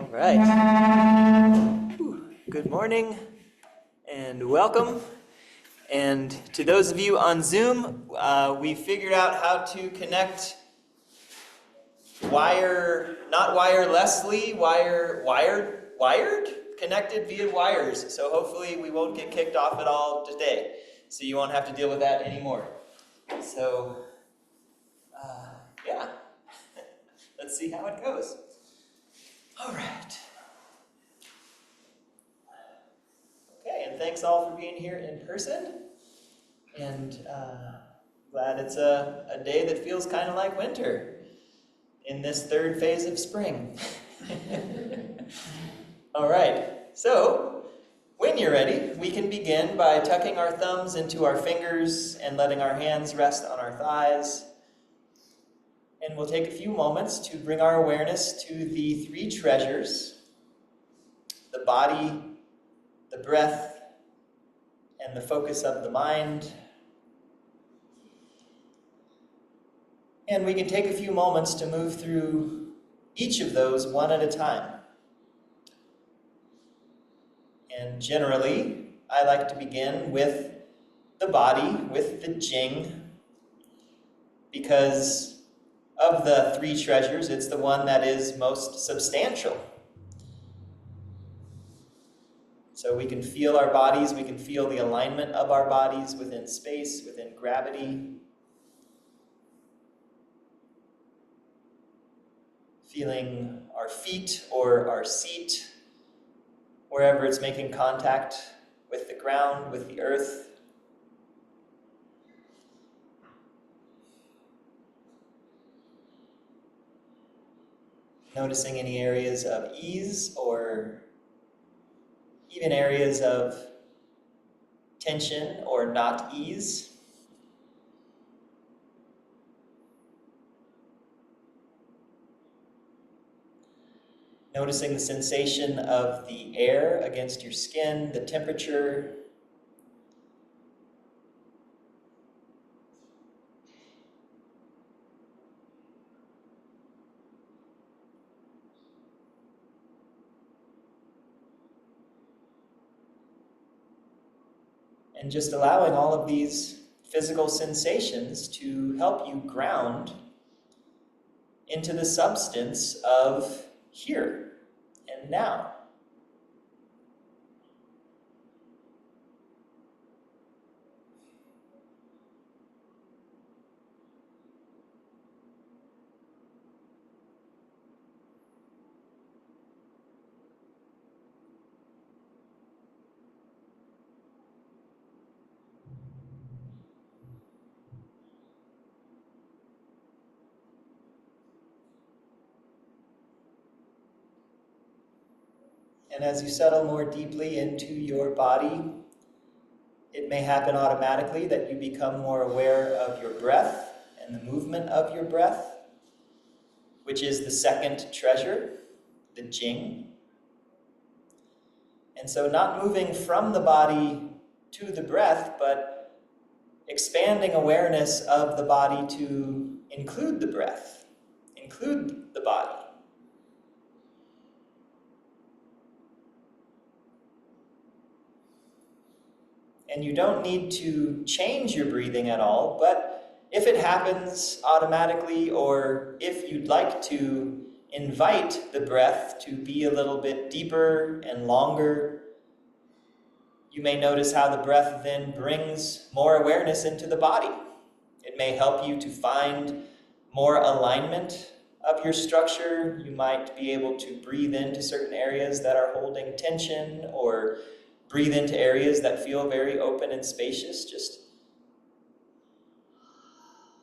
All right. Good morning and welcome. And to those of you on Zoom, we figured out how to connect not wirelessly, wired, connected via wires. So hopefully we won't get kicked off at all today. So you won't have to deal with that anymore. So, yeah, let's see how it goes. All right. Okay, and thanks all for being here in person. And glad it's a day that feels kind of like winter in this third phase of spring. All right, so when you're ready, we can begin by tucking our thumbs into our fingers and letting our hands rest on our thighs. And we'll take a few moments to bring our awareness to the three treasures: the body, the breath, and the focus of the mind. And we can take a few moments to move through each of those one at a time. And generally, I like to begin with the body, with the Jing, because of the three treasures, it's the one that is most substantial. So we can feel our bodies, we can feel the alignment of our bodies within space, within gravity. Feeling our feet or our seat, wherever it's making contact with the ground, with the earth. Noticing any areas of ease or even areas of tension or not ease. Noticing the sensation of the air against your skin, the temperature. And just allowing all of these physical sensations to help you ground into the substance of here and now. And as you settle more deeply into your body, it may happen automatically that you become more aware of your breath and the movement of your breath, which is the second treasure, the Jing. And so not moving from the body to the breath, but expanding awareness of the body to include the breath, include the body. And you don't need to change your breathing at all, but if it happens automatically, or if you'd like to invite the breath to be a little bit deeper and longer, you may notice how the breath then brings more awareness into the body. It may help you to find more alignment of your structure. You might be able to breathe into certain areas that are holding tension, or breathe into areas that feel very open and spacious, just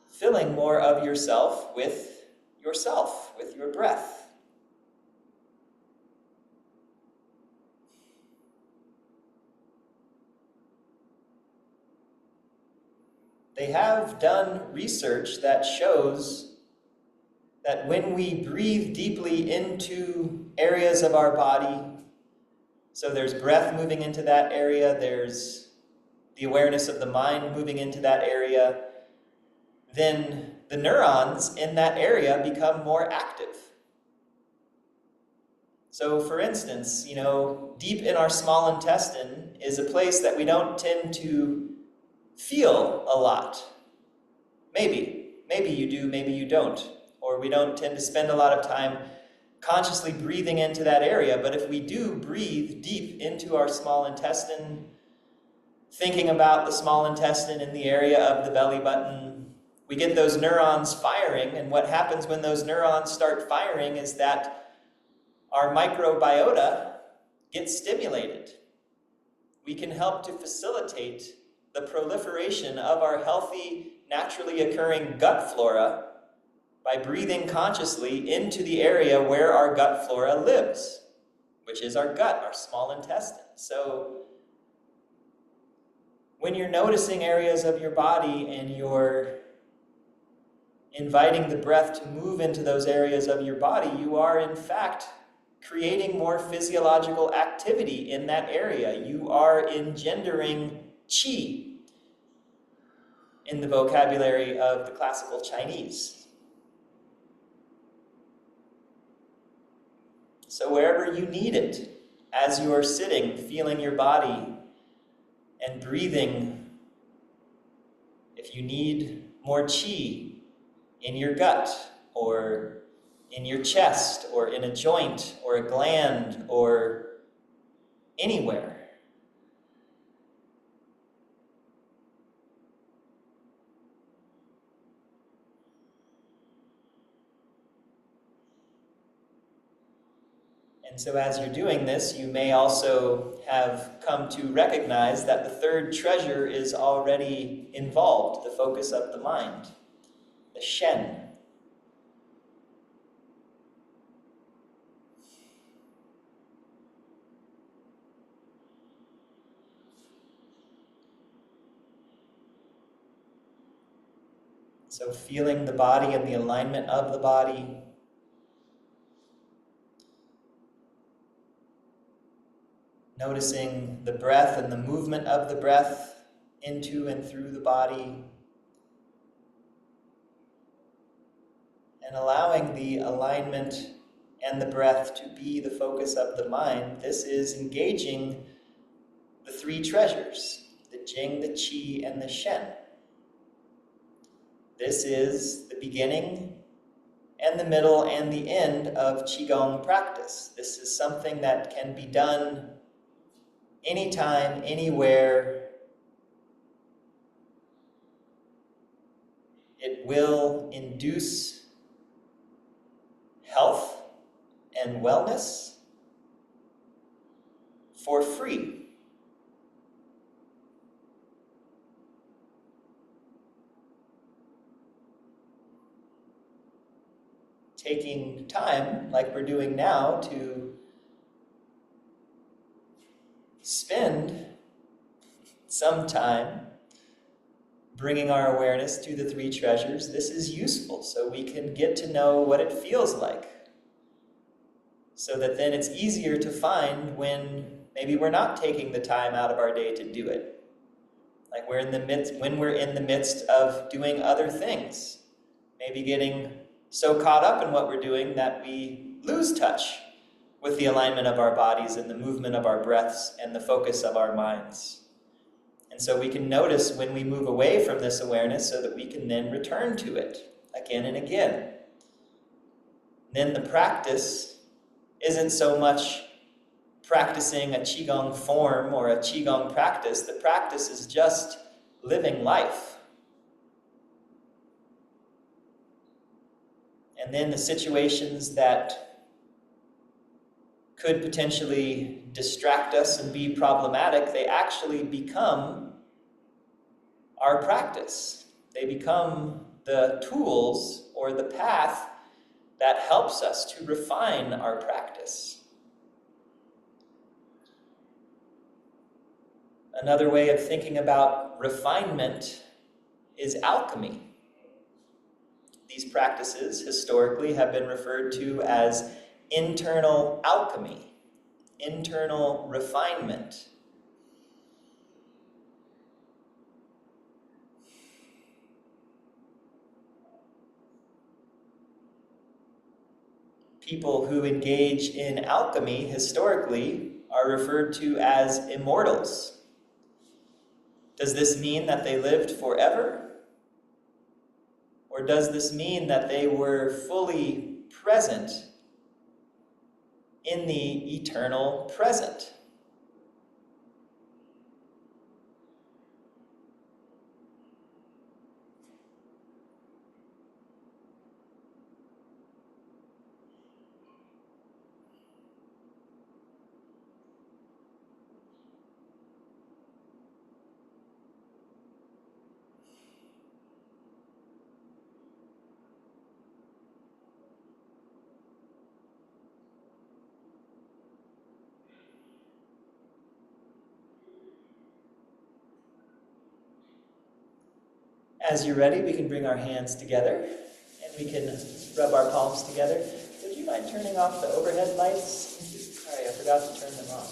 filling more of yourself, with your breath. They have done research that shows that when we breathe deeply into areas of our body, so there's breath moving into that area, there's the awareness of the mind moving into that area, then the neurons in that area become more active. So for instance, deep in our small intestine is a place that we don't tend to feel a lot. Maybe you do, maybe you don't. Or we don't tend to spend a lot of time consciously breathing into that area. But if we do breathe deep into our small intestine, thinking about the small intestine in the area of the belly button, we get those neurons firing. And what happens when those neurons start firing is that our microbiota gets stimulated. We can help to facilitate the proliferation of our healthy, naturally occurring gut flora by breathing consciously into the area where our gut flora lives, which is our gut, our small intestine. So when you're noticing areas of your body and you're inviting the breath to move into those areas of your body, you are in fact creating more physiological activity in that area. You are engendering qi in the vocabulary of the classical Chinese. So wherever you need it, as you are sitting, feeling your body and breathing, if you need more qi in your gut or in your chest or in a joint or a gland or anywhere, and so as you're doing this, you may also have come to recognize that the third treasure is already involved, the focus of the mind, the Shen. So feeling the body and the alignment of the body, noticing the breath and the movement of the breath into and through the body, and allowing the alignment and the breath to be the focus of the mind. This is engaging the three treasures, the Jing, the Qi, and the Shen. This is the beginning and the middle and the end of Qigong practice. This is something that can be done anytime, anywhere. It will induce health and wellness for free. Taking time, like we're doing now, to spend some time bringing our awareness to the three treasures, this is useful so we can get to know what it feels like. So that then it's easier to find when maybe we're not taking the time out of our day to do it. Like when we're in the midst of doing other things, maybe getting so caught up in what we're doing that we lose touch with the alignment of our bodies and the movement of our breaths and the focus of our minds. And so we can notice when we move away from this awareness so that we can then return to it again and again. Then the practice isn't so much practicing a Qigong form or a Qigong practice. The practice is just living life. And then the situations that could potentially distract us and be problematic, they actually become our practice. They become the tools or the path that helps us to refine our practice. Another way of thinking about refinement is alchemy. These practices historically have been referred to as internal alchemy, internal refinement. People who engage in alchemy historically are referred to as immortals. Does this mean that they lived forever? Or does this mean that they were fully present in the eternal present? As you're ready, we can bring our hands together and we can rub our palms together. Would you mind turning off the overhead lights? Sorry, I forgot to turn them on.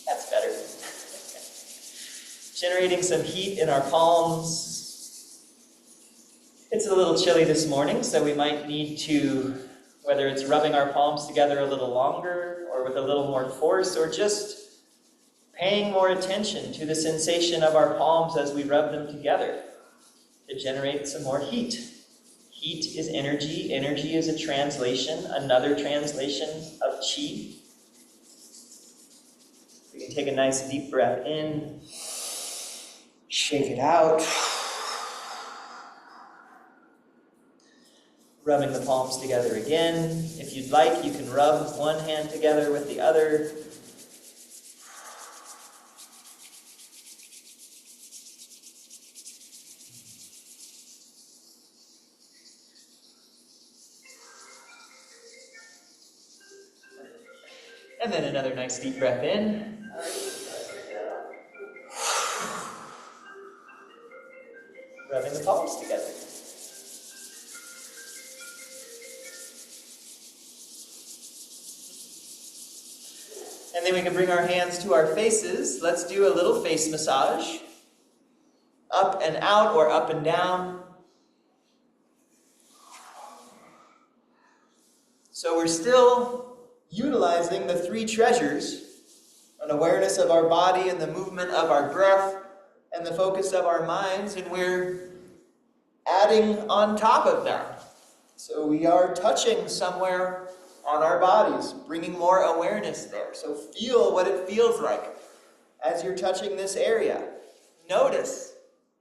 That's better. Generating some heat in our palms. It's a little chilly this morning, so we might need to, whether it's rubbing our palms together a little longer or with a little more force, or just paying more attention to the sensation of our palms as we rub them together to generate some more heat. Heat is energy. Energy is a translation, another translation of Qi. We can take a nice deep breath in, shake it out, rubbing the palms together again. If you'd like, you can rub one hand together with the other. And then another nice deep breath in. Rubbing the palms together. And then we can bring our hands to our faces. Let's do a little face massage. Up and out or up and down. So we're still utilizing the three treasures, an awareness of our body and the movement of our breath and the focus of our minds, and we're adding on top of that. So we are touching somewhere on our bodies, bringing more awareness there. So feel what it feels like as you're touching this area. Notice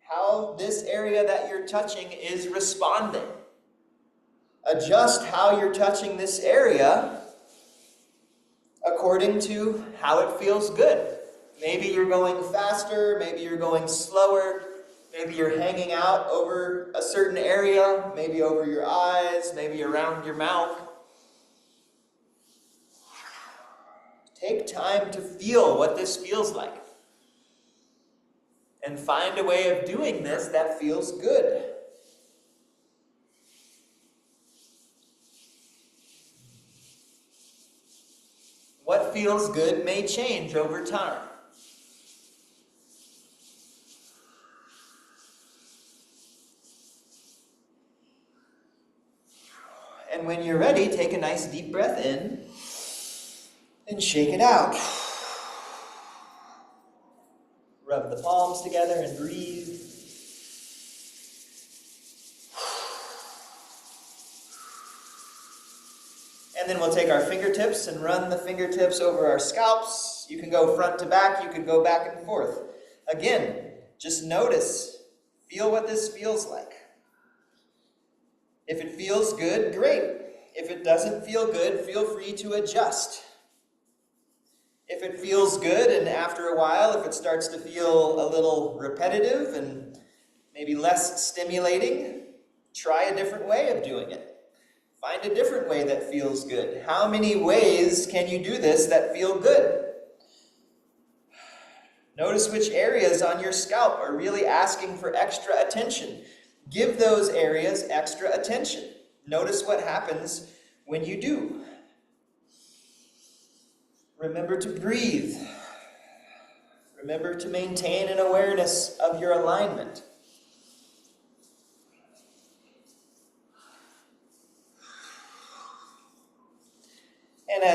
how this area that you're touching is responding. Adjust how you're touching this area according to how it feels good. Maybe you're going faster, maybe you're going slower, maybe you're hanging out over a certain area, maybe over your eyes, maybe around your mouth. Take time to feel what this feels like. And find a way of doing this that feels good. What feels good may change over time. And when you're ready, take a nice deep breath in and shake it out. Rub the palms together and breathe. And then we'll take our fingertips and run the fingertips over our scalps. You can go front to back, you can go back and forth. Again, just notice, feel what this feels like. If it feels good, great. If it doesn't feel good, feel free to adjust. If it feels good and after a while, if it starts to feel a little repetitive and maybe less stimulating, try a different way of doing it. Find a different way that feels good. How many ways can you do this that feel good? Notice which areas on your scalp are really asking for extra attention. Give those areas extra attention. Notice what happens when you do. Remember to breathe. Remember to maintain an awareness of your alignment.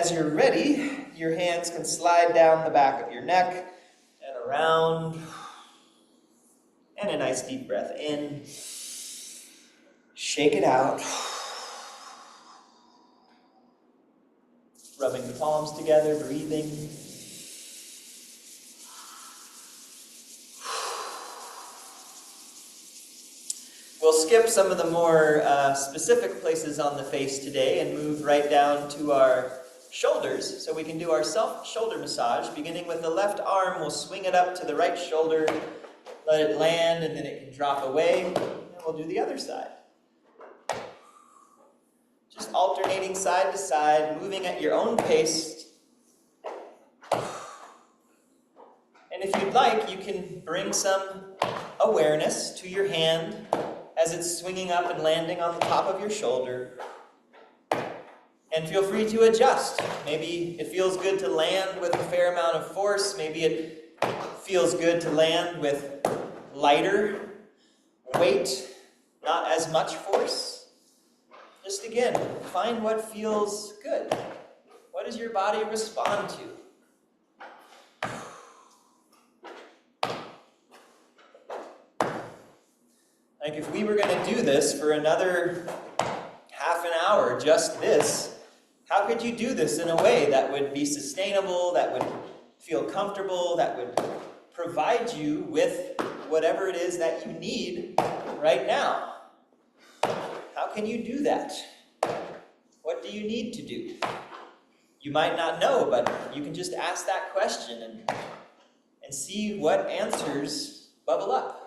as you're ready, your hands can slide down the back of your neck and around. And a nice deep breath in. Shake it out. Rubbing the palms together, breathing. We'll skip some of the more specific places on the face today and move right down to our shoulders. So we can do our self-shoulder massage. Beginning with the left arm, we'll swing it up to the right shoulder, let it land, and then it can drop away. And we'll do the other side. Just alternating side to side, moving at your own pace. And if you'd like, you can bring some awareness to your hand as it's swinging up and landing on the top of your shoulder. And feel free to adjust. Maybe it feels good to land with a fair amount of force. Maybe it feels good to land with lighter weight, not as much force. Just again, find what feels good. What does your body respond to? Like if we were going to do this for another half an hour, just this, how could you do this in a way that would be sustainable, that would feel comfortable, that would provide you with whatever it is that you need right now? How can you do that? What do you need to do? You might not know, but you can just ask that question and see what answers bubble up.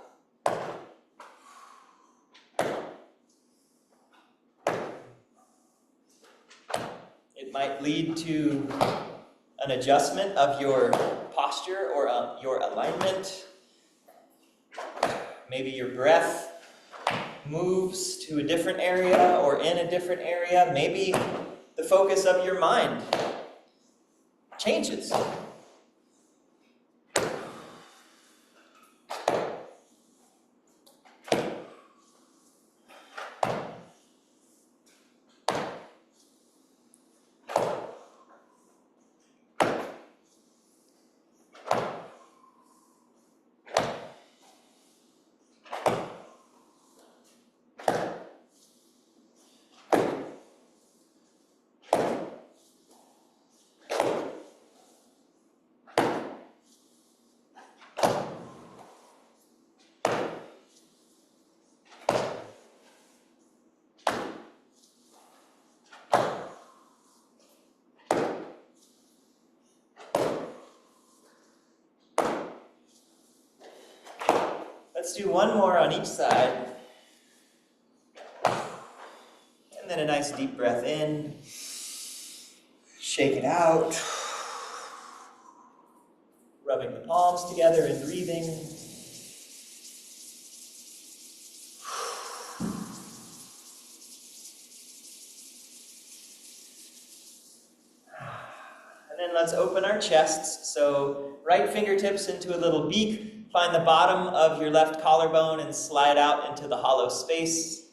It might lead to an adjustment of your posture or your alignment. Maybe your breath moves to a different area or in a different area. Maybe the focus of your mind changes. Let's do one more on each side. And then a nice deep breath in. Shake it out. Rubbing the palms together and breathing. And then let's open our chests. So right fingertips into a little beak. Find the bottom of your left collarbone and slide out into the hollow space.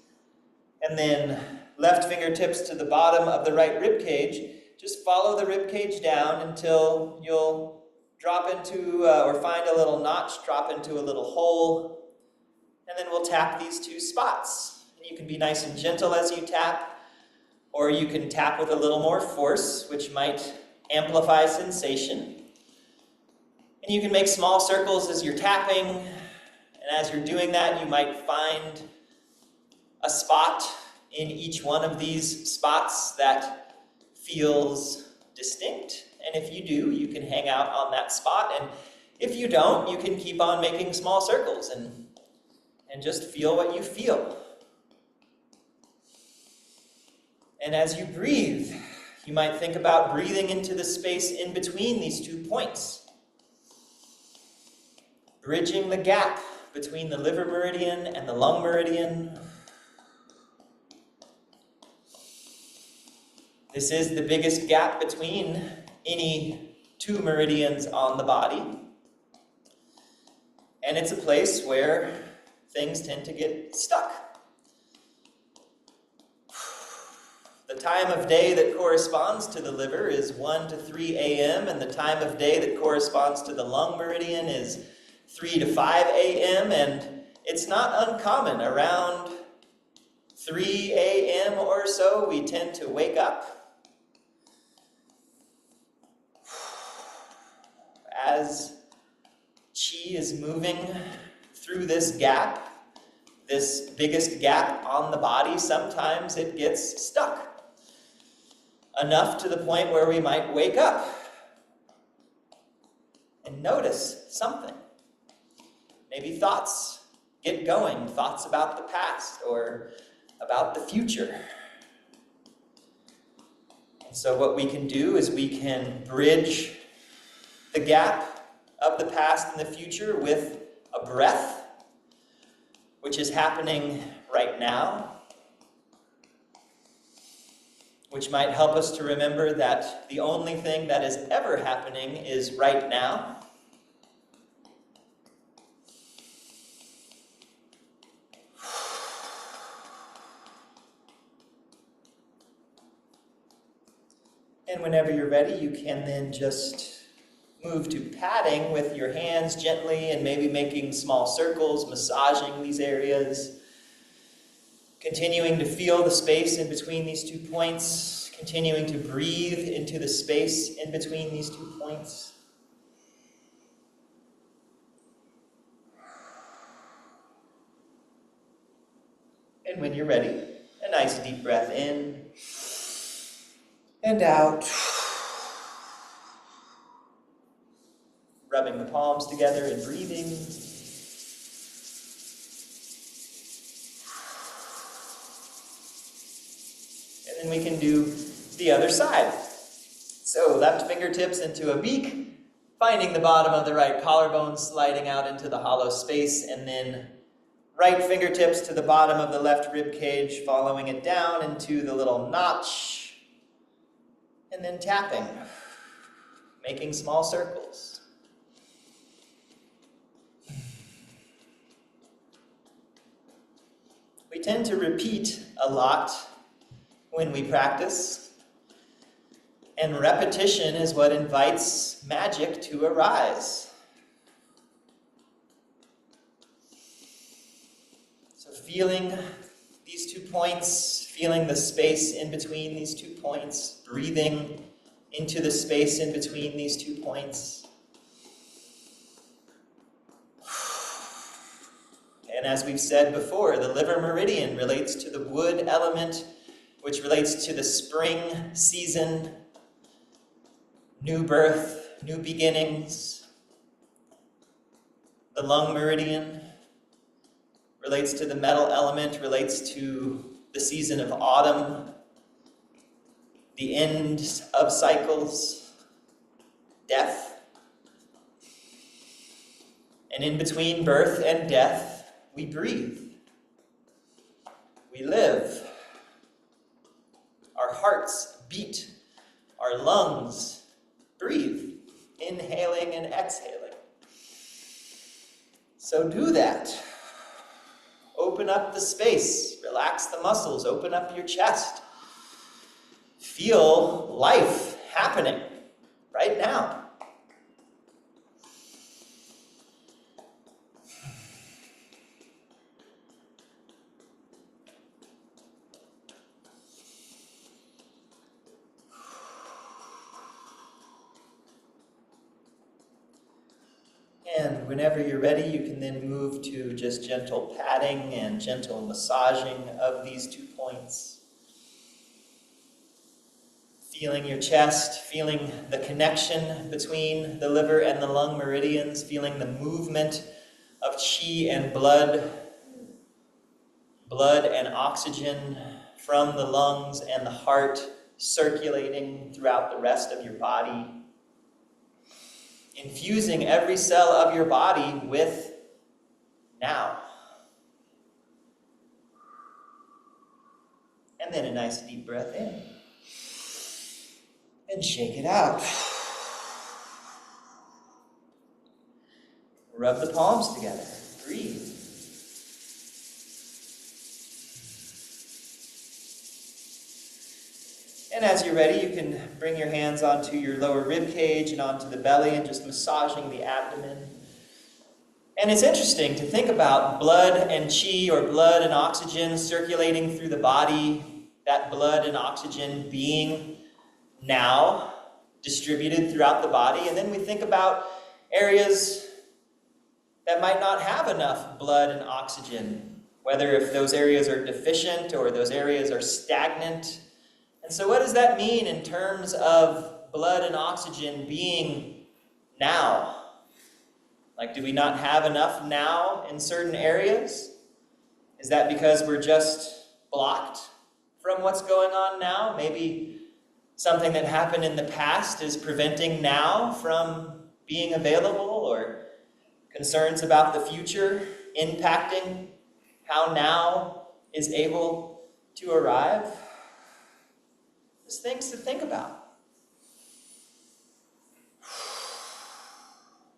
And then left fingertips to the bottom of the right rib cage. Just follow the rib cage down until you'll drop into, or find a little notch, drop into a little hole. And then we'll tap these two spots. And you can be nice and gentle as you tap, or you can tap with a little more force, which might amplify sensation. And you can make small circles as you're tapping, and as you're doing that, you might find a spot in each one of these spots that feels distinct. And if you do, you can hang out on that spot, and if you don't, you can keep on making small circles and just feel what you feel. And as you breathe, you might think about breathing into the space in between these 2 points. Bridging the gap between the liver meridian and the lung meridian. This is the biggest gap between any 2 meridians on the body. And it's a place where things tend to get stuck. The time of day that corresponds to the liver is 1 to 3 a.m., and the time of day that corresponds to the lung meridian is 3 to 5 a.m., and it's not uncommon. Around 3 a.m. or so, we tend to wake up. As Qi is moving through this gap, this biggest gap on the body, sometimes it gets stuck. Enough to the point where we might wake up and notice something. Maybe thoughts get going, thoughts about the past or about the future. And so what we can do is we can bridge the gap of the past and the future with a breath, which is happening right now, which might help us to remember that the only thing that is ever happening is right now. And whenever you're ready, you can then just move to patting with your hands gently and maybe making small circles, massaging these areas. Continuing to feel the space in between these 2 points. Continuing to breathe into the space in between these 2 points. And when you're ready, a nice deep breath in and out. Rubbing the palms together and breathing. And then we can do the other side. So left fingertips into a beak, finding the bottom of the right collarbone, sliding out into the hollow space, and then right fingertips to the bottom of the left rib cage, following it down into the little notch, and then tapping, making small circles. We tend to repeat a lot when we practice, and repetition is what invites magic to arise. So feeling these 2 points, feeling the space in between these 2 points, breathing into the space in between these 2 points. And as we've said before, the liver meridian relates to the wood element, which relates to the spring season, new birth, new beginnings. The lung meridian relates to the metal element, relates to the season of autumn, the end of cycles, death. And in between birth and death, we breathe. We live. Our hearts beat. Our lungs breathe, inhaling and exhaling. So do that. Open up the space. Relax the muscles. Open up your chest. Feel life happening right now. And whenever you're ready, you can then move to just gentle patting and gentle massaging of these 2 points. Feeling your chest, feeling the connection between the liver and the lung meridians, feeling the movement of qi and blood and oxygen from the lungs and the heart circulating throughout the rest of your body. Infusing every cell of your body with now. And then a nice deep breath in. And shake it out. Rub the palms together. Breathe. And as you're ready, you can bring your hands onto your lower rib cage and onto the belly and just massaging the abdomen. And it's interesting to think about blood and chi, or blood and oxygen circulating through the body, that blood and oxygen being now distributed throughout the body. And then we think about areas that might not have enough blood and oxygen, whether if those areas are deficient or those areas are stagnant. And so what does that mean in terms of blood and oxygen being now? Like, do we not have enough now in certain areas? Is that because we're just blocked from what's going on now? Maybe something that happened in the past is preventing now from being available, or concerns about the future impacting how now is able to arrive? There's things to think about.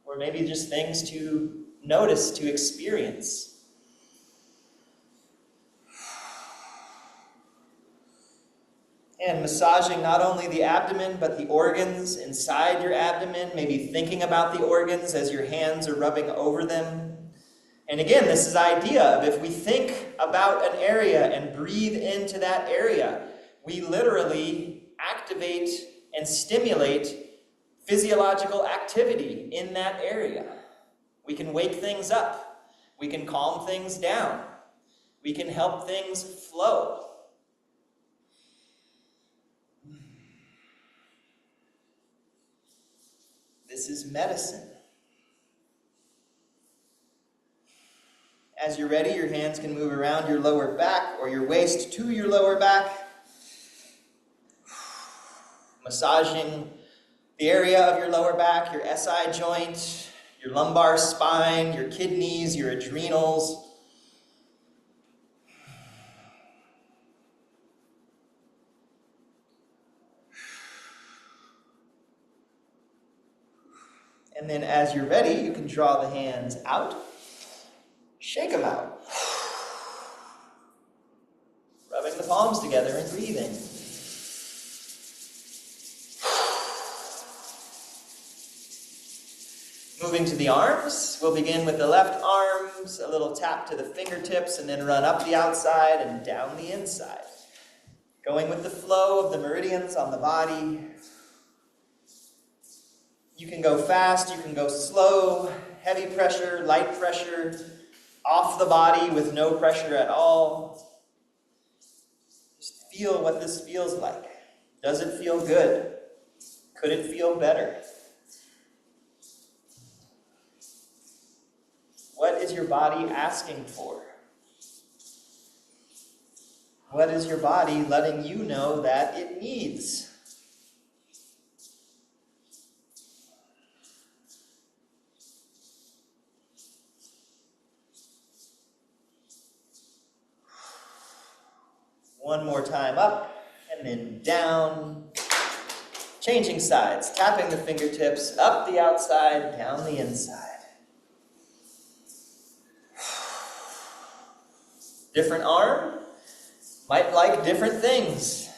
Or maybe just things to notice, to experience. And massaging not only the abdomen, but the organs inside your abdomen, maybe thinking about the organs as your hands are rubbing over them. And again, this is the idea of if we think about an area and breathe into that area, we literally activate and stimulate physiological activity in that area. We can wake things up. We can calm things down. We can help things flow. This is medicine. As you're ready, your hands can move around your lower back or your waist to your lower back, massaging the area of your lower back, your SI joint, your lumbar spine, your kidneys, your adrenals. And then as you're ready, you can draw the hands out, shake them out, rubbing the palms together and breathing. Moving to the arms, we'll begin with the left arms, a little tap to the fingertips, and then run up the outside and down the inside. Going with the flow of the meridians on the body. You can go fast, you can go slow, heavy pressure, light pressure, off the body with no pressure at all. Just feel what this feels like. Does it feel good? Could it feel better? What is your body asking for? What is your body letting you know that it needs? One more time up and then down. Changing sides, tapping the fingertips, up the outside, down the inside. Different arm might like different things.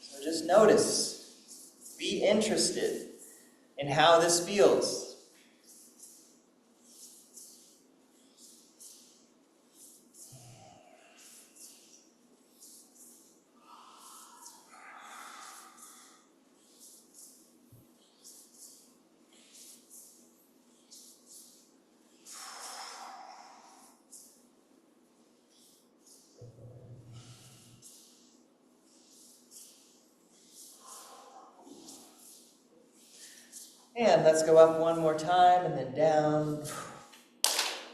So just notice, be interested in how this feels. And let's go up one more time and then down.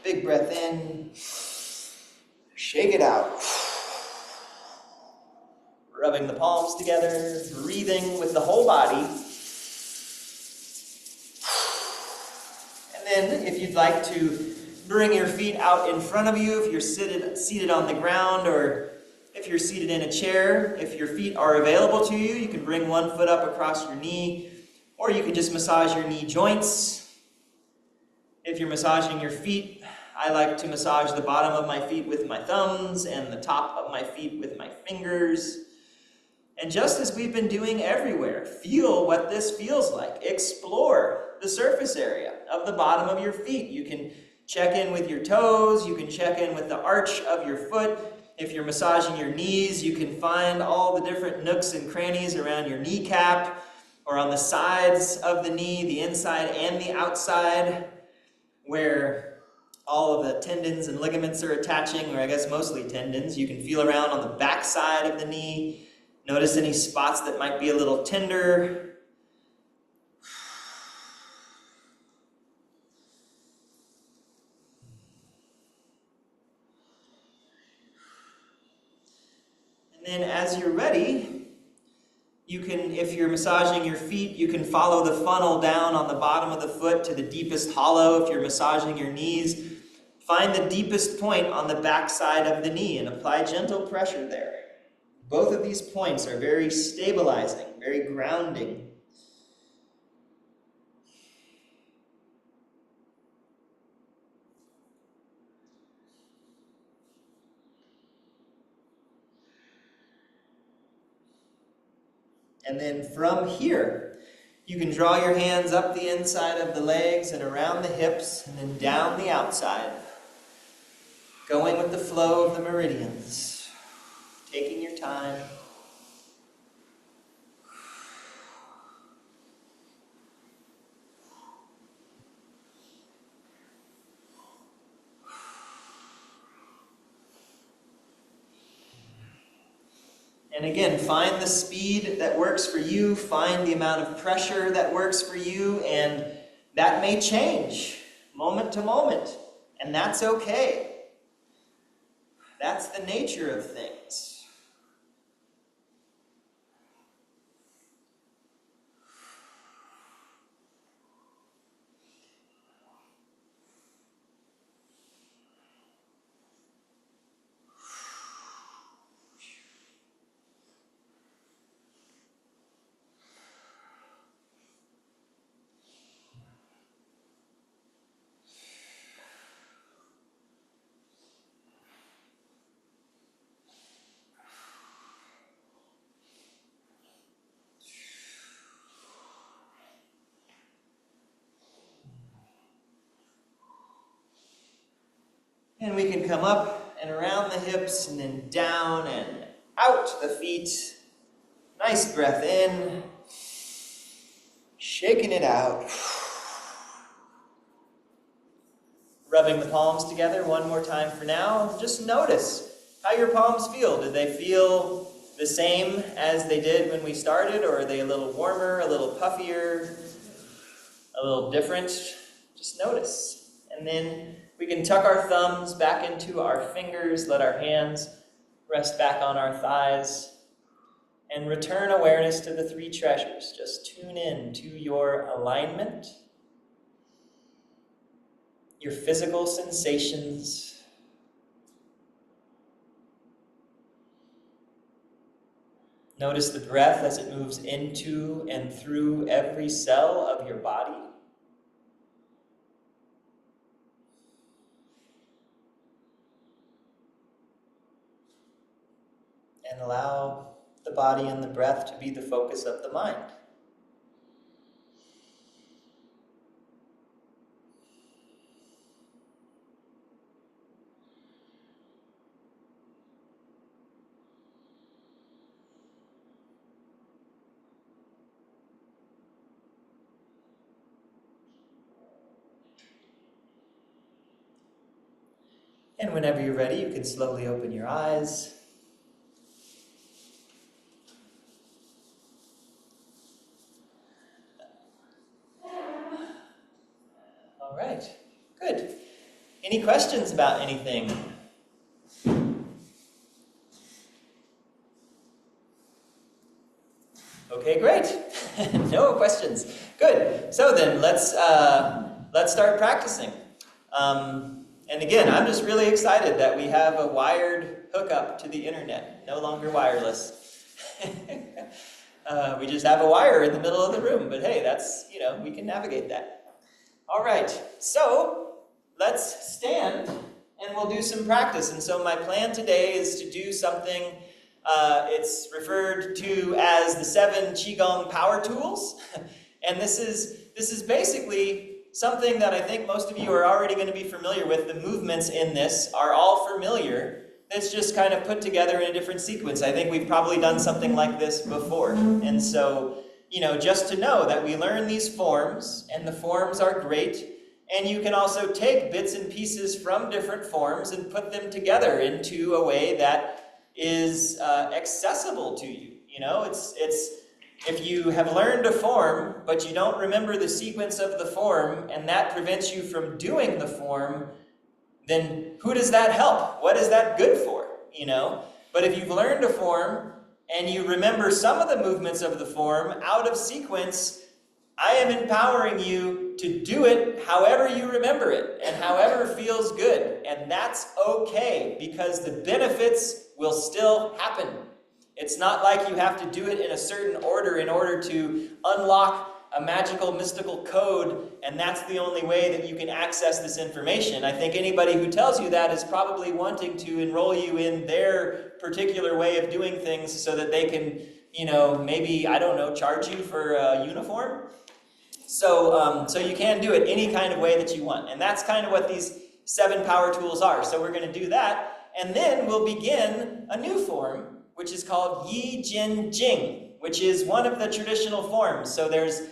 Big breath in. Shake it out. Rubbing the palms together, breathing with the whole body. And then if you'd like to bring your feet out in front of you, if you're seated on the ground, or if you're seated in a chair, if your feet are available to you, you can bring one foot up across your knee. Or you can just massage your knee joints. If you're massaging your feet I like to massage the bottom of my feet with my thumbs and the top of my feet with my fingers. And just as we've been doing everywhere, feel what this feels like. Explore the surface area of the bottom of your feet. You can check in with your toes. You can check in with the arch of your foot. If you're massaging your knees, you can find all the different nooks and crannies around your kneecap or on the sides of the knee, the inside and the outside, where all of the tendons and ligaments are attaching, or I guess mostly tendons. You can feel around on the back side of the knee. Notice any spots that might be a little tender. And then as you're ready, you can, if you're massaging your feet, you can follow the funnel down on the bottom of the foot to the deepest hollow. If you're massaging your knees, find the deepest point on the back side of the knee and apply gentle pressure there. Both of these points are very stabilizing, very grounding. And then from here, you can draw your hands up the inside of the legs and around the hips and then down the outside, going with the flow of the meridians, taking your time. And again, find the speed that works for you, find the amount of pressure that works for you, and that may change moment to moment, and that's okay. That's the nature of things. And we can come up and around the hips and then down and out the feet. Nice breath in. Shaking it out. Rubbing the palms together one more time for now. Just notice how your palms feel. Do they feel the same as they did when we started, or are they a little warmer, a little puffier, a little different? Just notice. And then we can tuck our thumbs back into our fingers, let our hands rest back on our thighs, and return awareness to the three treasures. Just tune in to your alignment, your physical sensations, notice the breath as it moves into and through every cell of your body. And allow the body and the breath to be the focus of the mind. And whenever you're ready, you can slowly open your eyes. All right, good. Any questions about anything? Okay, great. No questions. Good. So then let's start practicing. And again, I'm just really excited that we have a wired hookup to the internet, no longer wireless. We just have a wire in the middle of the room, but hey, that's, we can navigate that. All right, so let's stand and we'll do some practice. And so my plan today is to do something, it's referred to as the 7 Qigong power tools. And this is basically something that I think most of you are already going to be familiar with. The movements in this are all familiar. It's just kind of put together in a different sequence. I think we've probably done something like this before. And so, just to know that we learn these forms, and the forms are great, and you can also take bits and pieces from different forms and put them together into a way that is accessible to you. It's if you have learned a form, but you don't remember the sequence of the form, and that prevents you from doing the form, then who does that help? What is that good for? But if you've learned a form and you remember some of the movements of the form out of sequence, I am empowering you to do it however you remember it and however feels good. And that's okay, because the benefits will still happen. It's not like you have to do it in a certain order in order to unlock a magical, mystical code, and that's the only way that you can access this information. I think anybody who tells you that is probably wanting to enroll you in their particular way of doing things so that they can, maybe, I don't know, charge you for a uniform. So you can do it any kind of way that you want. And that's kind of what these 7 power tools are. So we're going to do that, and then we'll begin a new form, which is called Jing, which is one of the traditional forms. So there's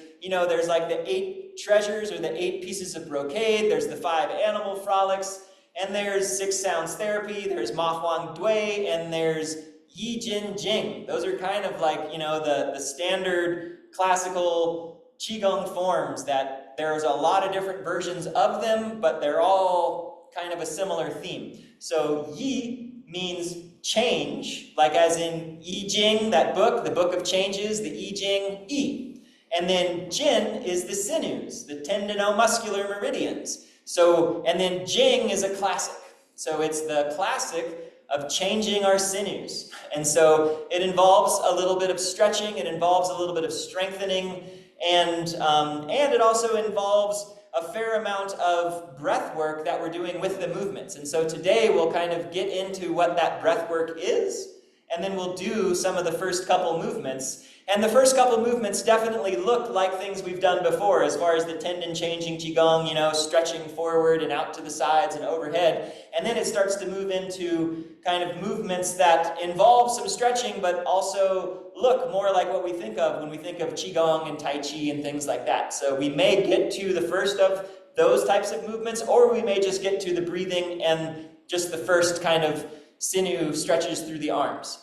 like the 8 treasures or the 8 pieces of brocade, there's the 5 animal frolics, and there's 6 sounds therapy, there's Ma Huang Dui, and there's Jing. Those are kind of like, the standard classical Qigong forms that there's a lot of different versions of them, but they're all kind of a similar theme. So Yi means change, like as in I Jing, that book, the book of changes, the I Jing, I. And then Jin is the sinews, the tendinomuscular meridians. And then Jing is a classic. So it's the classic of changing our sinews. And so it involves a little bit of stretching, it involves a little bit of strengthening, and it also involves a fair amount of breath work that we're doing with the movements. And so today we'll kind of get into what that breath work is, and then we'll do some of the first couple movements. And the first couple movements definitely look like things we've done before, as far as the tendon changing Qigong, stretching forward and out to the sides and overhead. And then it starts to move into kind of movements that involve some stretching, but also look more like what we think of when we think of Qigong and Tai Chi and things like that. So we may get to the first of those types of movements, or we may just get to the breathing and just the first kind of sinew stretches through the arms.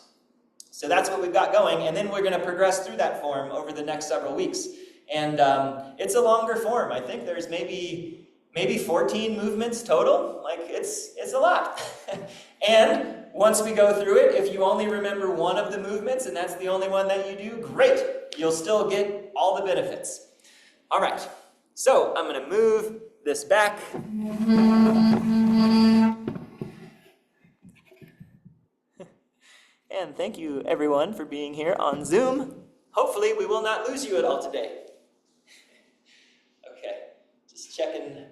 So that's what we've got going, and then we're going to progress through that form over the next several weeks. And it's a longer form. I think there's maybe 14 movements total. Like, it's a lot. And once we go through it, if you only remember one of the movements and that's the only one that you do, great. You'll still get all the benefits. All right. So I'm going to move this back. And thank you, everyone, for being here on Zoom. Hopefully, we will not lose you at all today. Okay, just checking.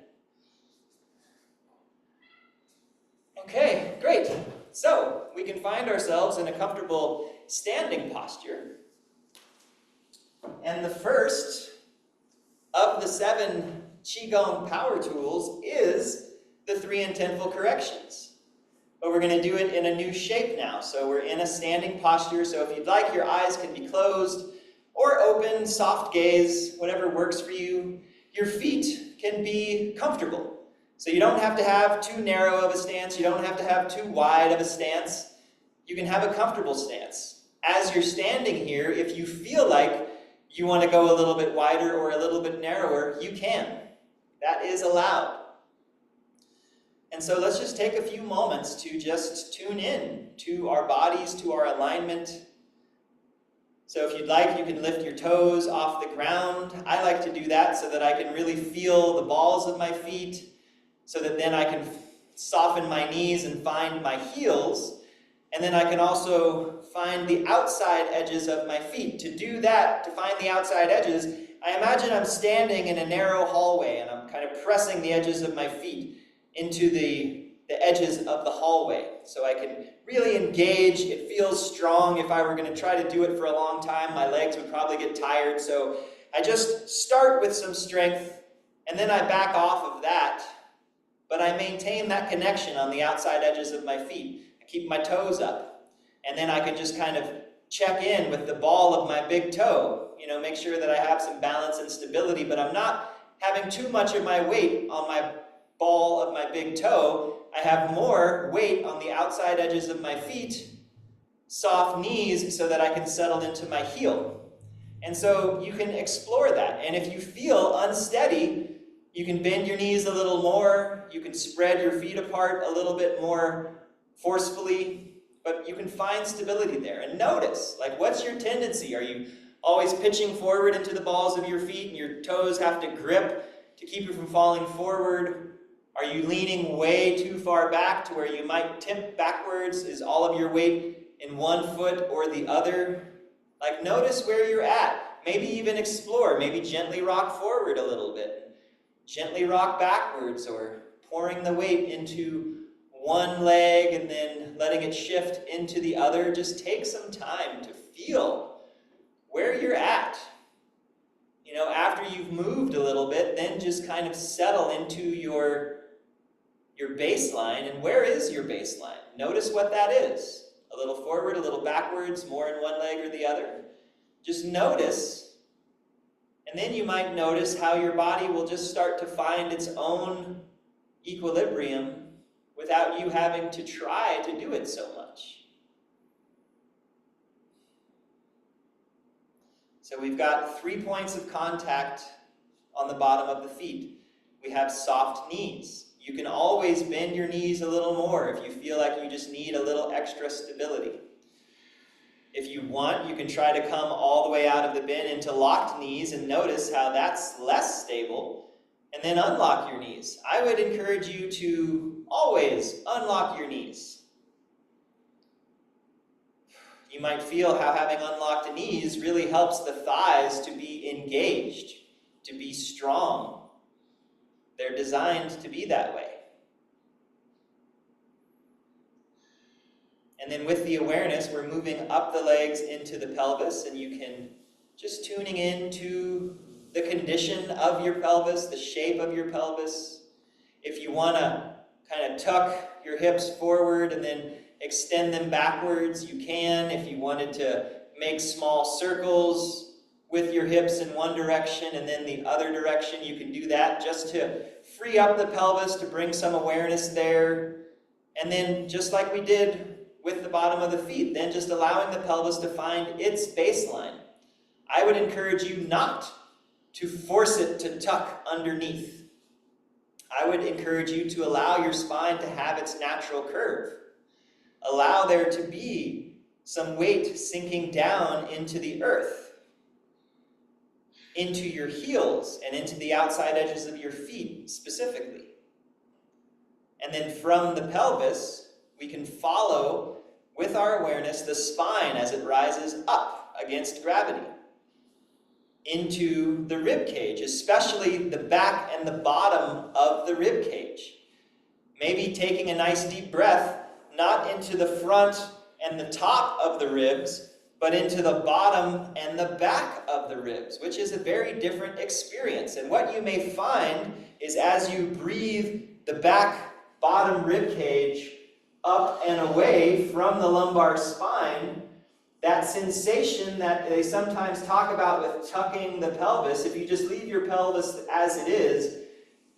Okay, great. So, we can find ourselves in a comfortable standing posture. And the first of the 7 Qigong power tools is the 3 intentful corrections. But we're going to do it in a new shape now. So we're in a standing posture. So if you'd like, your eyes can be closed or open, soft gaze, whatever works for you. Your feet can be comfortable. So you don't have to have too narrow of a stance. You don't have to have too wide of a stance. You can have a comfortable stance. As you're standing here, if you feel like you want to go a little bit wider or a little bit narrower, you can. That is allowed. And so let's just take a few moments to just tune in to our bodies, to our alignment. So if you'd like, you can lift your toes off the ground. I like to do that so that I can really feel the balls of my feet, so that then I can soften my knees and find my heels. And then I can also find the outside edges of my feet. To do that, to find the outside edges, I imagine I'm standing in a narrow hallway and I'm kind of pressing the edges of my feet. into the edges of the hallway so I can really engage. It feels strong. If I were going to try to do it for a long time, my legs would probably get tired. So I just start with some strength and then I back off of that, but I maintain that connection on the outside edges of my feet. I keep my toes up, and then I can just kind of check in with the ball of my big toe, make sure that I have some balance and stability, but I'm not having too much of my weight on my ball of my big toe. I have more weight on the outside edges of my feet, soft knees, so that I can settle into my heel. And so you can explore that. And if you feel unsteady, you can bend your knees a little more. You can spread your feet apart a little bit more forcefully, but you can find stability there. And notice, what's your tendency? Are you always pitching forward into the balls of your feet and your toes have to grip to keep you from falling forward? Are you leaning way too far back to where you might tip backwards? Is all of your weight in one foot or the other? Notice where you're at. Maybe even explore. Maybe gently rock forward a little bit. Gently rock backwards, or pouring the weight into one leg and then letting it shift into the other. Just take some time to feel where you're at. After you've moved a little bit, then just kind of settle into your baseline. And where is your baseline? Notice what that is. A little forward, a little backwards, more in one leg or the other. Just notice. And then you might notice how your body will just start to find its own equilibrium without you having to try to do it so much. So we've got 3 points of contact on the bottom of the feet. We have soft knees. You can always bend your knees a little more if you feel like you just need a little extra stability. If you want, you can try to come all the way out of the bend into locked knees and notice how that's less stable, and then unlock your knees. I would encourage you to always unlock your knees. You might feel how having unlocked knees really helps the thighs to be engaged, to be strong. They're designed to be that way. And then with the awareness, we're moving up the legs into the pelvis, and you can just tuning into the condition of your pelvis, the shape of your pelvis. If you want to kind of tuck your hips forward and then extend them backwards, you can. If you wanted to make small circles with your hips in one direction and then the other direction, you can do that just to free up the pelvis, to bring some awareness there. And then just like we did with the bottom of the feet, then just allowing the pelvis to find its baseline. I would encourage you not to force it to tuck underneath. I would encourage you to allow your spine to have its natural curve. Allow there to be some weight sinking down into the earth, into your heels and into the outside edges of your feet specifically. And then from the pelvis, we can follow with our awareness the spine as it rises up against gravity into the rib cage, especially the back and the bottom of the rib cage. Maybe taking a nice deep breath, not into the front and the top of the ribs, but into the bottom and the back of the ribs, which is a very different experience. And what you may find is as you breathe the back bottom rib cage up and away from the lumbar spine, that sensation that they sometimes talk about with tucking the pelvis, if you just leave your pelvis as it is,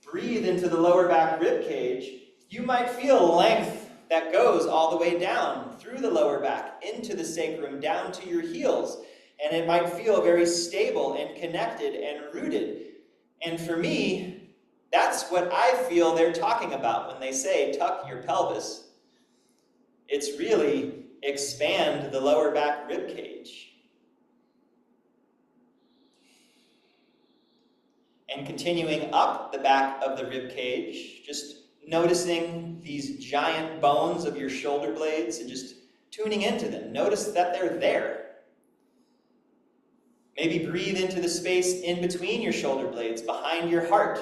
breathe into the lower back rib cage, you might feel length that goes all the way down through the lower back, into the sacrum, down to your heels. And it might feel very stable and connected and rooted. And for me, that's what I feel they're talking about when they say tuck your pelvis. It's really expand the lower back rib cage. And continuing up the back of the rib cage, just noticing these giant bones of your shoulder blades and just tuning into them. Notice that they're there. Maybe breathe into the space in between your shoulder blades, behind your heart.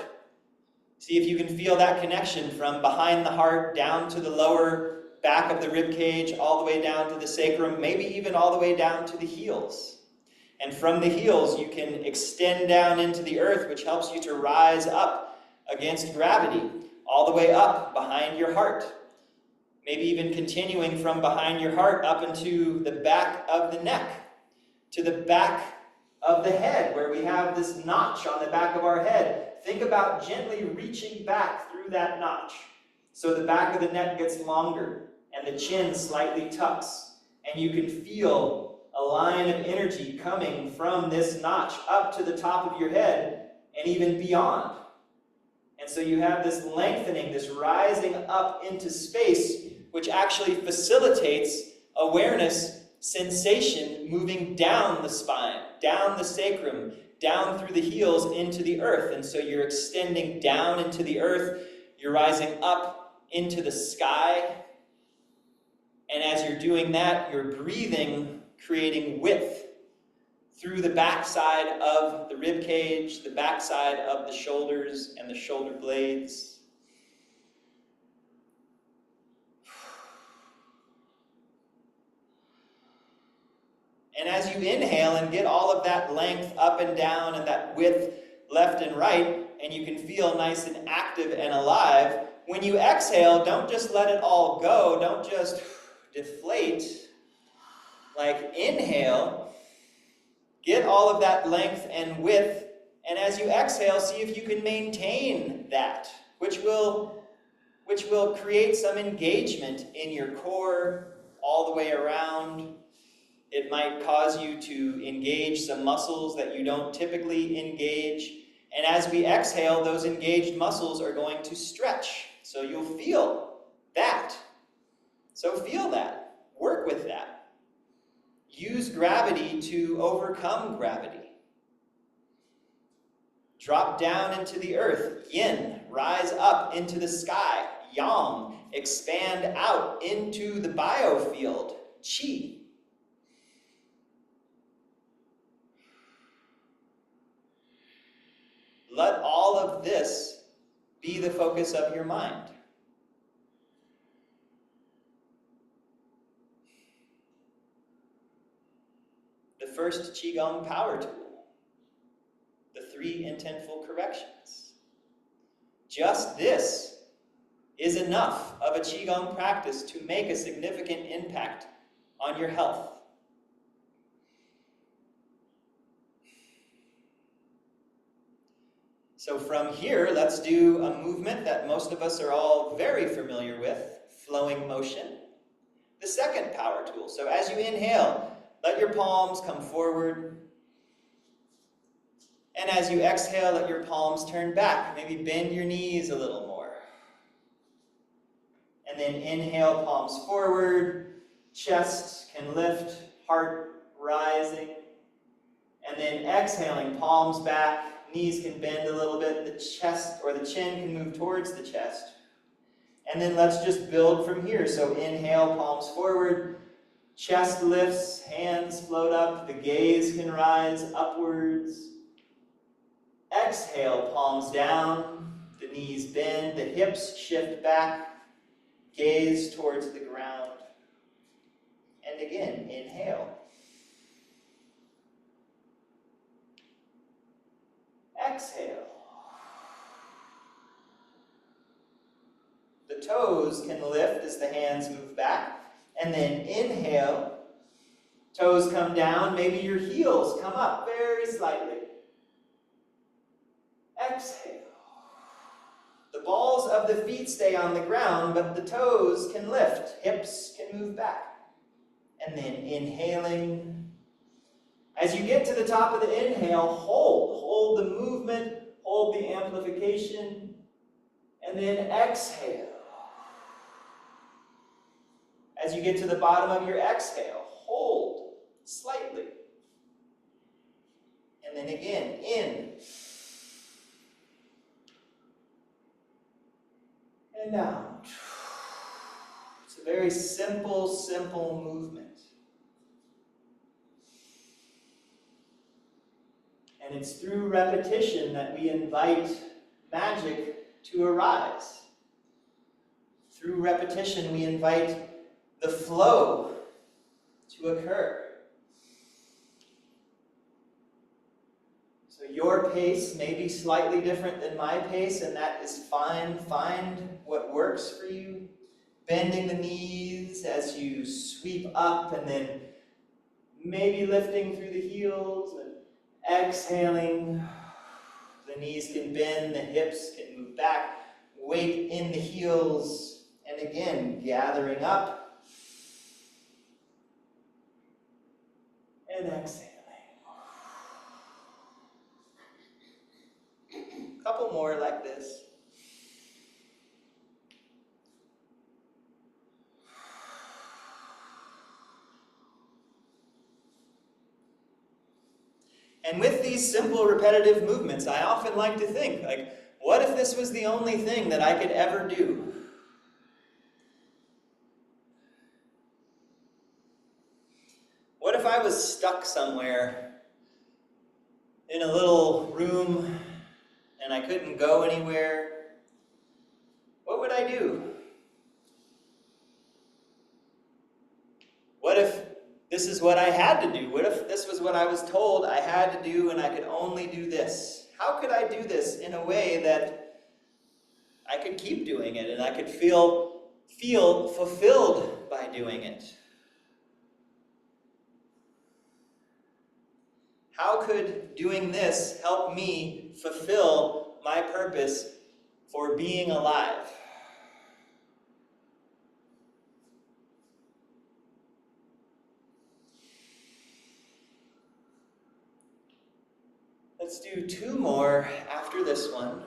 See if you can feel that connection from behind the heart down to the lower back of the rib cage, all the way down to the sacrum, maybe even all the way down to the heels. And from the heels, you can extend down into the earth, which helps you to rise up against gravity, all the way up behind your heart. Maybe even continuing from behind your heart up into the back of the neck, to the back of the head, where we have this notch on the back of our head. Think about gently reaching back through that notch, so the back of the neck gets longer, and the chin slightly tucks, and you can feel a line of energy coming from this notch up to the top of your head, and even beyond. And so you have this lengthening, this rising up into space, which actually facilitates awareness, sensation moving down the spine, down the sacrum, down through the heels into the earth. And so you're extending down into the earth, you're rising up into the sky. And as you're doing that, you're breathing, creating width through the backside of the rib cage, the backside of the shoulders and the shoulder blades. And as you inhale and get all of that length up and down and that width left and right, and you can feel nice and active and alive, when you exhale, don't just let it all go. Don't just deflate. Like, inhale, get all of that length and width, and as you exhale, see if you can maintain that, which will create some engagement in your core all the way around. It might cause you to engage some muscles that you don't typically engage. And as we exhale, those engaged muscles are going to stretch. So you'll feel that. So feel that. Work with that. Use gravity to overcome gravity. Drop down into the earth. Yin. Rise up into the sky. Yang. Expand out into the biofield. Qi. Let all of this be the focus of your mind. The first Qigong power tool, the 3 intentful corrections. Just this is enough of a Qigong practice to make a significant impact on your health. So from here, let's do a movement that most of us are all very familiar with, flowing motion. The second power tool. So as you inhale, let your palms come forward. And as you exhale, let your palms turn back. Maybe bend your knees a little more. And then inhale, palms forward, chest can lift, heart rising. And then exhaling, palms back. Knees can bend a little bit, the chest or the chin can move towards the chest. And then let's just build from here. So inhale, palms forward, chest lifts, hands float up, the gaze can rise upwards. Exhale, palms down, the knees bend, the hips shift back, gaze towards the ground. And again, inhale. Exhale. The toes can lift as the hands move back. And then inhale. Toes come down. Maybe your heels come up very slightly. Exhale. The balls of the feet stay on the ground, but the toes can lift. Hips can move back. And then inhaling. As you get to the top of the inhale, hold the movement, hold the amplification, and then exhale. As you get to the bottom of your exhale, hold slightly. And then again, in. And out. It's a very simple movement. And it's through repetition that we invite magic to arise. Through repetition, we invite the flow to occur. So your pace may be slightly different than my pace, and that is fine. Find what works for you. Bending the knees as you sweep up, and then maybe lifting through the heels and exhaling. The knees can bend, the hips can move back, weight in the heels, and again, gathering up and exhaling. A couple more like this. And with these simple repetitive movements, I often like to think, like, what if this was the only thing that I could ever do? What if I was stuck somewhere in a little room and I couldn't go anywhere? What would I do? What if this is what I had to do? What if this was what I was told I had to do and I could only do this? How could I do this in a way that I could keep doing it and I could feel fulfilled by doing it? How could doing this help me fulfill my purpose for being alive? Let's do 2 more after this one.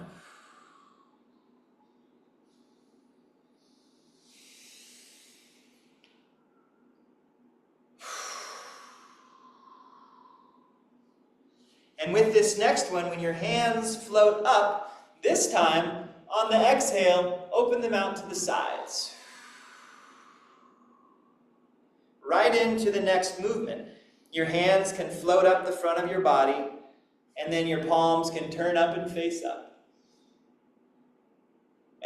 And with this next one, when your hands float up, this time, on the exhale, open them out to the sides. Right into the next movement. Your hands can float up the front of your body, and then your palms can turn up and face up.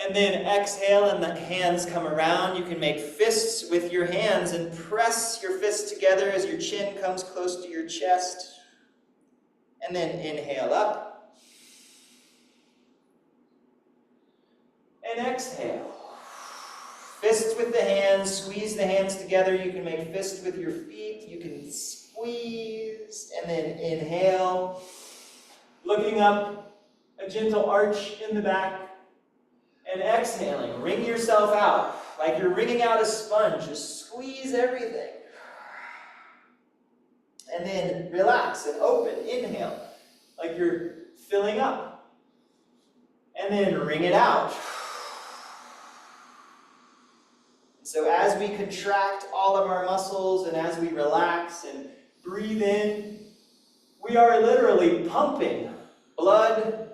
And then exhale, and the hands come around. You can make fists with your hands and press your fists together as your chin comes close to your chest. And then inhale up. And exhale. Fists with the hands, squeeze the hands together. You can make fists with your feet. You can squeeze, and then inhale. Looking up, a gentle arch in the back. And exhaling, wring yourself out like you're wringing out a sponge. Just squeeze everything. And then relax and open. Inhale, like you're filling up. And then wring it out. So as we contract all of our muscles and as we relax and breathe in, we are literally pumping blood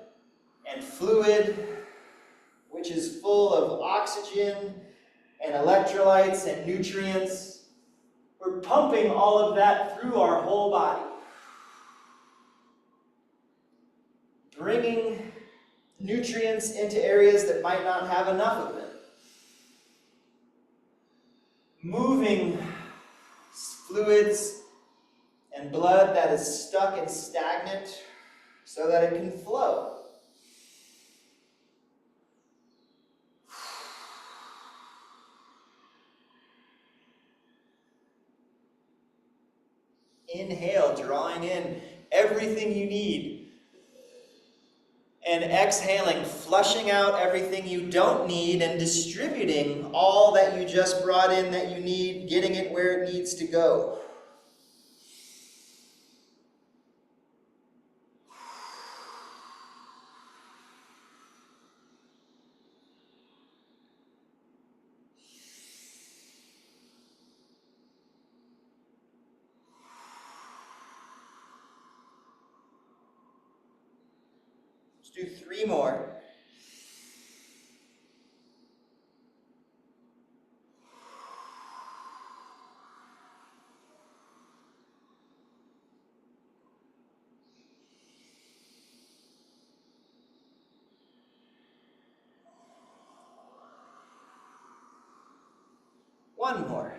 and fluid, which is full of oxygen and electrolytes and nutrients. We're pumping all of that through our whole body, bringing nutrients into areas that might not have enough of them, moving fluids and blood that is stuck and stagnant so that it can flow. Inhale, drawing in everything you need. And exhaling, flushing out everything you don't need and distributing all that you just brought in that you need, getting it where it needs to go. Do 3 more. One more.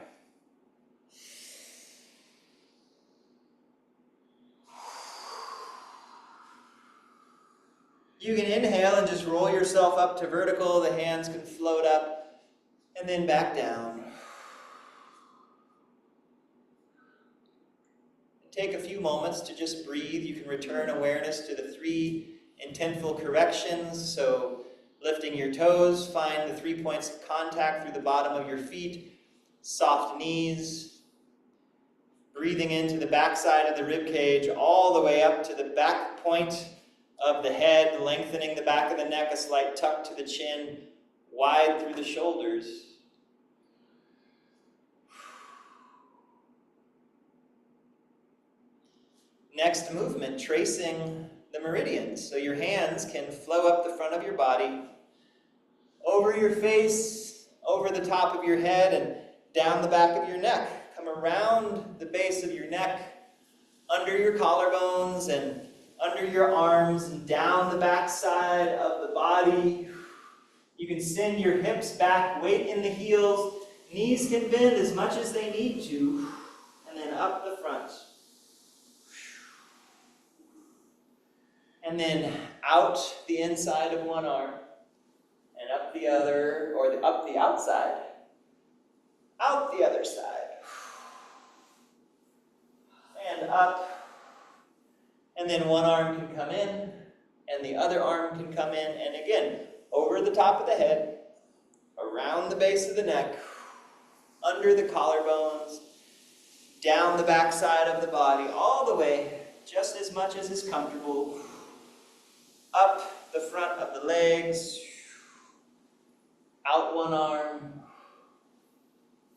You can inhale and just roll yourself up to vertical. The hands can float up and then back down. Take a few moments to just breathe. You can return awareness to the 3 intentful corrections. So lifting your toes, find the 3 points of contact through the bottom of your feet, soft knees, breathing into the backside of the rib cage all the way up to the back point of the head, lengthening the back of the neck, a slight tuck to the chin, wide through the shoulders. Next movement, tracing the meridians. So your hands can flow up the front of your body, over your face, over the top of your head, and down the back of your neck. Come around the base of your neck, under your collarbones, and under your arms, and down the back side of the body. You can send your hips back, weight in the heels. Knees can bend as much as they need to, and then up the front. And then out the inside of one arm, and up the other, or up the outside, out the other side, and up. And then one arm can come in, and the other arm can come in, and again, over the top of the head, around the base of the neck, under the collarbones, down the back side of the body, all the way, just as much as is comfortable, up the front of the legs, out one arm,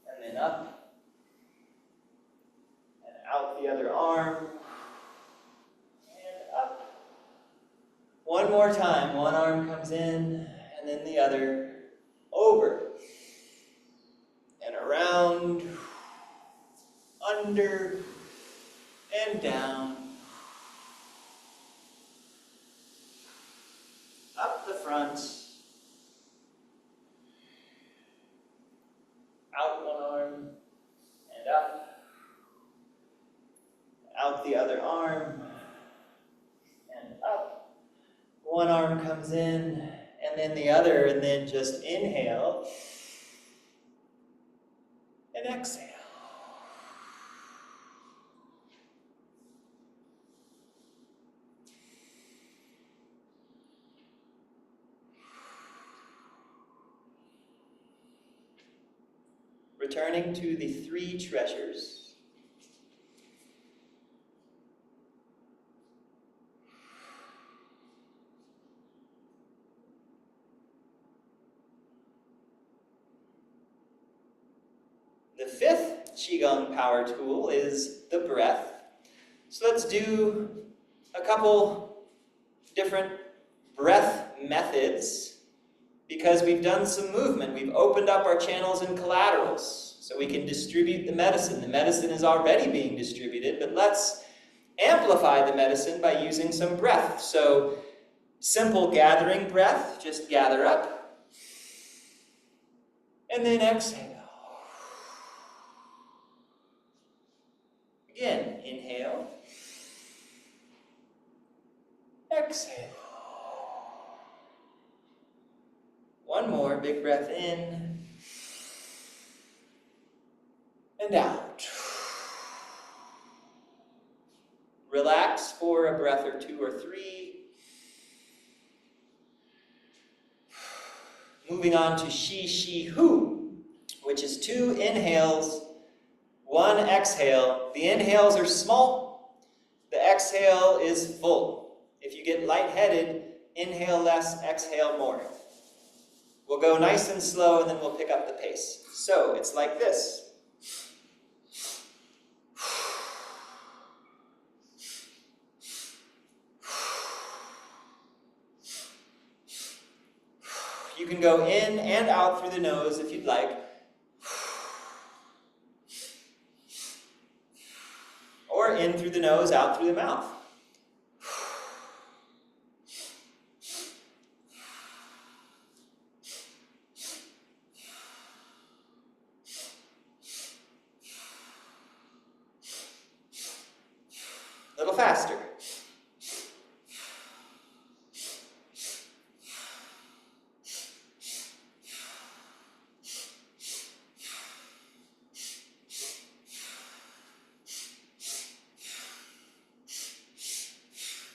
and then up, and out the other arm, and up. One more time, one arm comes in, and then the other, over, and around, under, and down. Up the front, out one arm, and up, out the other arm, and up. One arm comes in, and then the other, and then just inhale, and exhale. Returning to the 3 treasures. The 5th Qigong power tool is the breath. So let's do a couple different breath methods. Because we've done some movement, we've opened up our channels and collaterals, so we can distribute the medicine. The medicine is already being distributed, but let's amplify the medicine by using some breath. So, simple gathering breath, just gather up, and then exhale. Again, inhale, exhale. One more, big breath in, and out. Relax for a breath or 2 or 3. Moving on to Shi Shi Hu, which is 2 inhales, 1 exhale. The inhales are small, the exhale is full. If you get lightheaded, inhale less, exhale more. We'll go nice and slow, and then we'll pick up the pace. So, it's like this. You can go in and out through the nose if you'd like. Or in through the nose, out through the mouth. faster.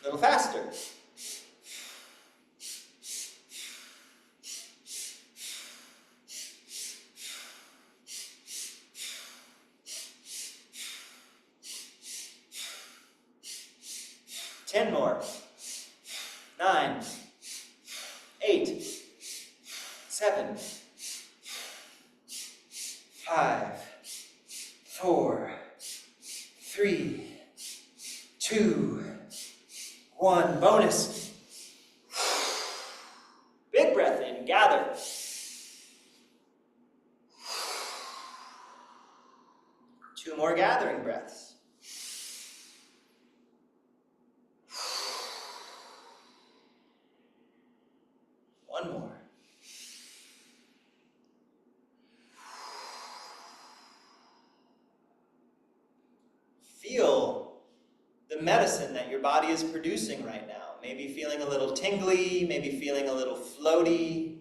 A little faster. Ten more. 9, 8, 7, 5, 4, 3, 2, 1. Bonus. Big breath in, gather. Two more gathering breaths. One more. Feel the medicine that your body is producing right now. Maybe feeling a little tingly, maybe feeling a little floaty.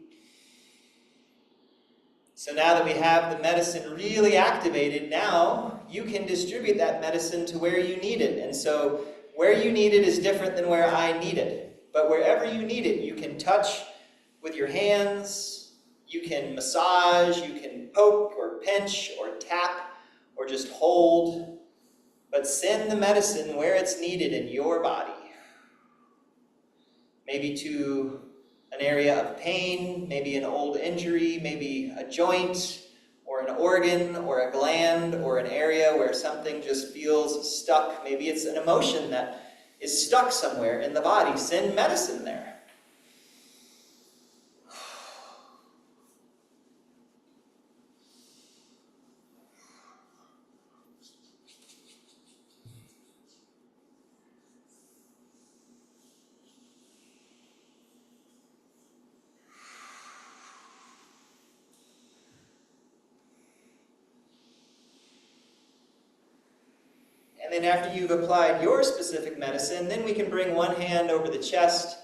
So now that we have the medicine really activated, now you can distribute that medicine to where you need it. And so where you need it is different than where I need it. But wherever you need it, you can touch with your hands, you can massage, you can poke or pinch or tap or just hold. But send the medicine where it's needed in your body. Maybe to an area of pain, maybe an old injury, maybe a joint, or an organ, or a gland, or an area where something just feels stuck. Maybe it's an emotion that is stuck somewhere in the body. Send medicine there. And then after you've applied your specific medicine, then we can bring one hand over the chest,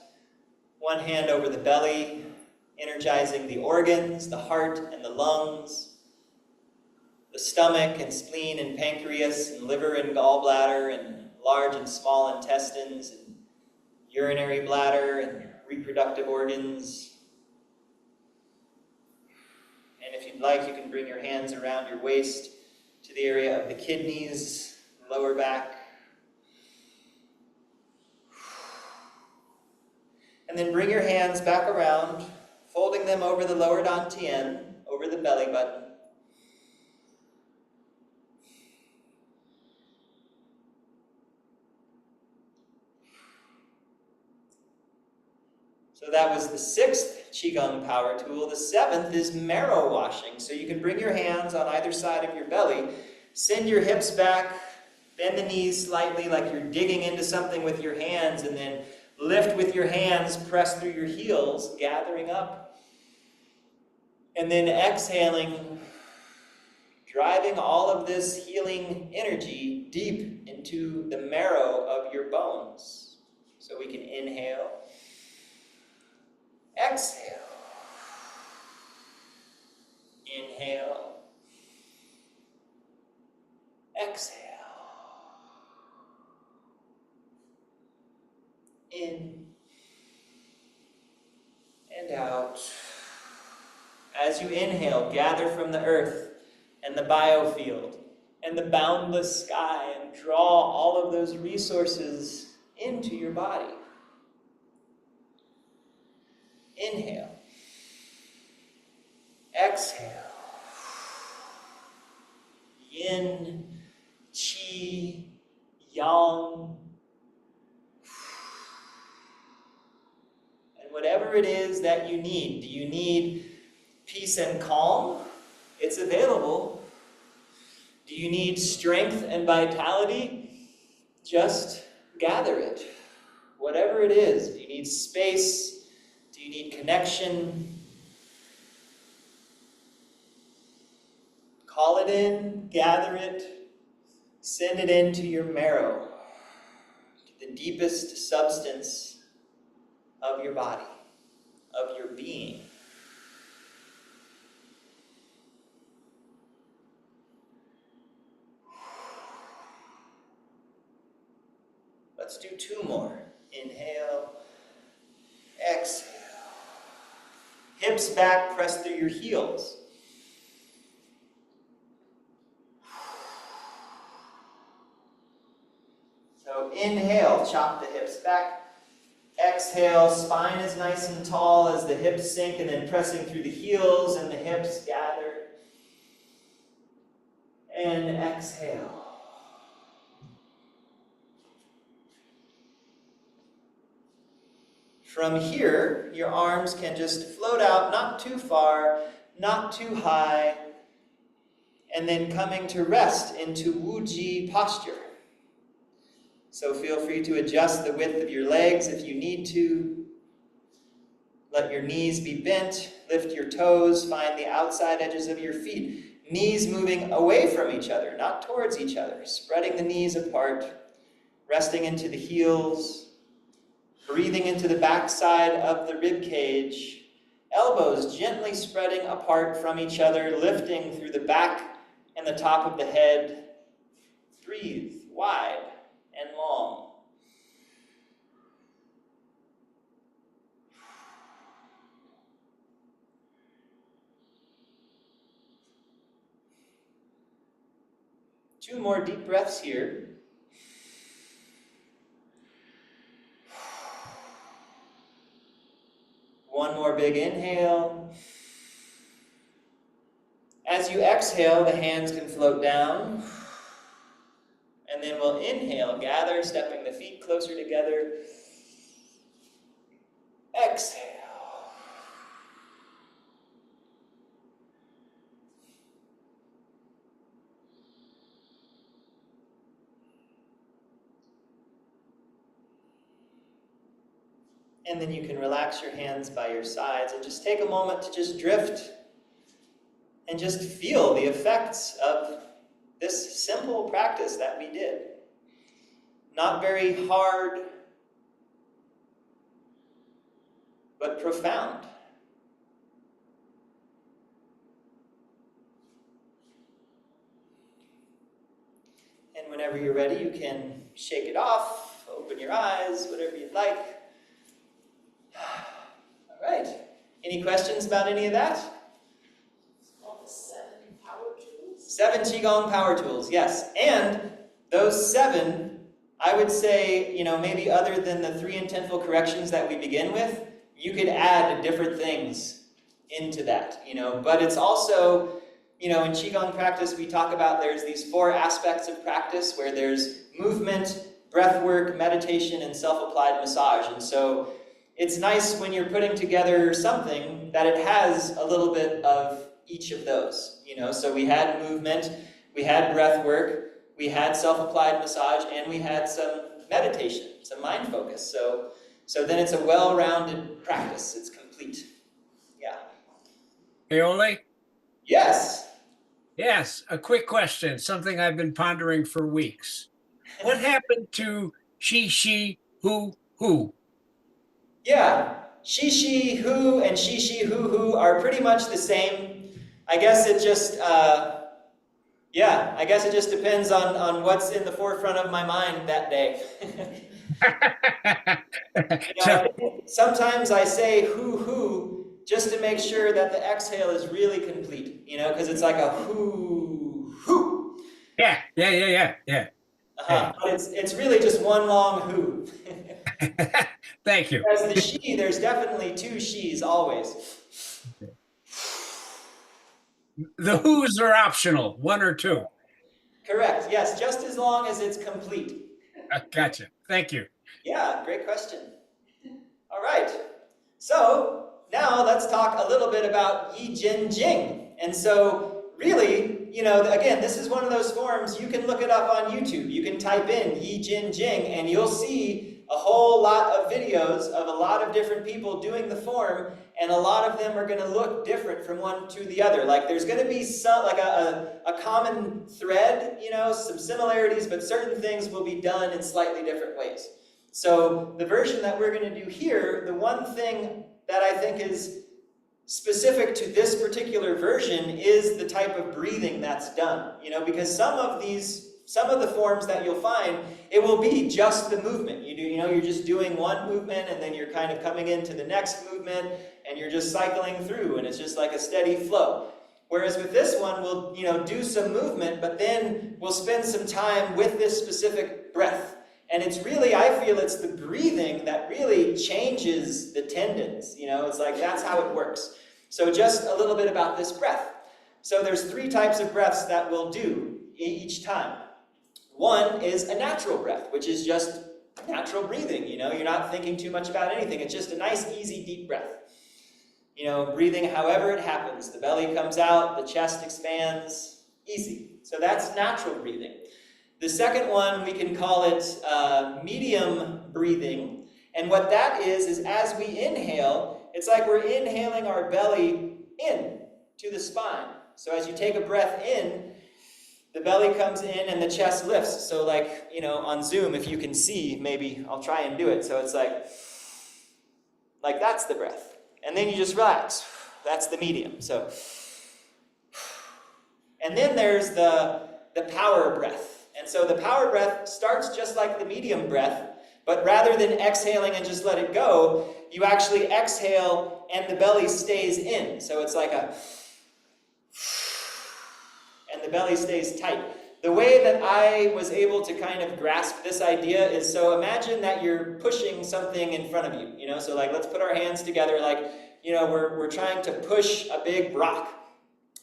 one hand over the belly, energizing the organs, the heart and the lungs, the stomach and spleen and pancreas and liver and gallbladder and large and small intestines and urinary bladder and reproductive organs. And if you'd like, you can bring your hands around your waist to the area of the kidneys, lower back. And then bring your hands back around, folding them over the lower dantian, over the belly button. So that was the 6th Qigong power tool. The 7th is marrow washing. So you can bring your hands on either side of your belly, send your hips back, bend the knees slightly like you're digging into something with your hands, and then lift with your hands, press through your heels, gathering up. And then exhaling, driving all of this healing energy deep into the marrow of your bones. So we can inhale, exhale, inhale, exhale. In and out. As you inhale, gather from the earth and the biofield and the boundless sky and draw all of those resources into your body. Inhale. Exhale. Yin, Qi, Yang. Whatever it is that you need. Do you need peace and calm? It's available. Do you need strength and vitality? Just gather it. Whatever it is. Do you need space? Do you need connection? Call it in, gather it, send it into your marrow. the deepest substance of your body, of your being. Let's do 2 more. Inhale, exhale. Hips back, press through your heels. So inhale, chop the hips back. Exhale, spine is nice and tall as the hips sink, and then pressing through the heels and the hips gather. And exhale. From here, your arms can just float out, not too far, not too high, and then coming to rest into Wuji posture. So feel free to adjust the width of your legs if you need to. Let your knees be bent, lift your toes, find the outside edges of your feet. Knees moving away from each other, not towards each other. Spreading the knees apart, resting into the heels, breathing into the backside of the rib cage. Elbows gently spreading apart from each other, lifting through the back and the top of the head. Breathe wide and long. Two more deep breaths here. One more big inhale. As you exhale, the hands can float down. And then we'll inhale, gather, stepping the feet closer together. Exhale. And then you can relax your hands by your sides and just take a moment to just drift and just feel the effects of this simple practice that we did. Not very hard, but profound. And whenever you're ready, you can shake it off, open your eyes, whatever you'd like. All right. Any questions about any of that? All the 7 power tools? 7 Qigong power tools, yes. And those 7, I would say, maybe other than the 3 intentful corrections that we begin with, you could add different things into that, But it's also, in Qigong practice, we talk about there's these 4 aspects of practice where there's movement, breath work, meditation, and self-applied massage. And so it's nice when you're putting together something that it has a little bit of each of those, So we had movement, we had breath work, we had self-applied massage, and we had some meditation, some mind focus. So then it's a well-rounded practice. It's complete. Yeah. Hey, Ole? Yes. Yes, a quick question, something I've been pondering for weeks. What happened to she, who? Yeah. She, who, and she, who are pretty much the same. I guess it just, I guess it just depends on what's in the forefront of my mind that day. Sometimes I say who just to make sure that the exhale is really complete, because it's like a who. Yeah. But it's really just one long who. Thank you. As the she, there's definitely 2 she's always. The who's are optional, 1 or 2. Correct, yes, just as long as it's complete. Gotcha. Thank you. Yeah, great question. All right, so now let's talk a little bit about Jing. And so really, again, this is one of those forms, you can look it up on YouTube. You can type in Jing, and you'll see a whole lot of videos of a lot of different people doing the form, and a lot of them are going to look different from one to the other. Like there's going to be some, like a common thread, some similarities, but certain things will be done in slightly different ways. So the version that we're going to do here, the one thing that I think is specific to this particular version is the type of breathing that's done. Because some of the forms that you'll find, it will be just the movement. You're just doing one movement and then you're kind of coming into the next movement and you're just cycling through and it's just like a steady flow. Whereas with this one, we'll do some movement, but then we'll spend some time with this specific breath. And it's really, I feel it's the breathing that really changes the tendons. It's like that's how it works. So just a little bit about this breath. So there's 3 types of breaths that we'll do each time. One is a natural breath, which is just natural breathing. You're not thinking too much about anything. It's just a nice, easy, deep breath. Breathing however it happens. The belly comes out, the chest expands, easy. So that's natural breathing. The second one, we can call it medium breathing. And what that is as we inhale, it's like we're inhaling our belly in to the spine. So as you take a breath in, the belly comes in and the chest lifts. So like, on Zoom, if you can see, maybe I'll try and do it. So it's like that's the breath. And then you just relax. That's the medium. So, and then there's the power breath. And so the power breath starts just like the medium breath, but rather than exhaling and just let it go, you actually exhale and the belly stays in. So it's like and the belly stays tight. The way that I was able to kind of grasp this idea is, so imagine that you're pushing something in front of you, so like let's put our hands together like, we're trying to push a big rock.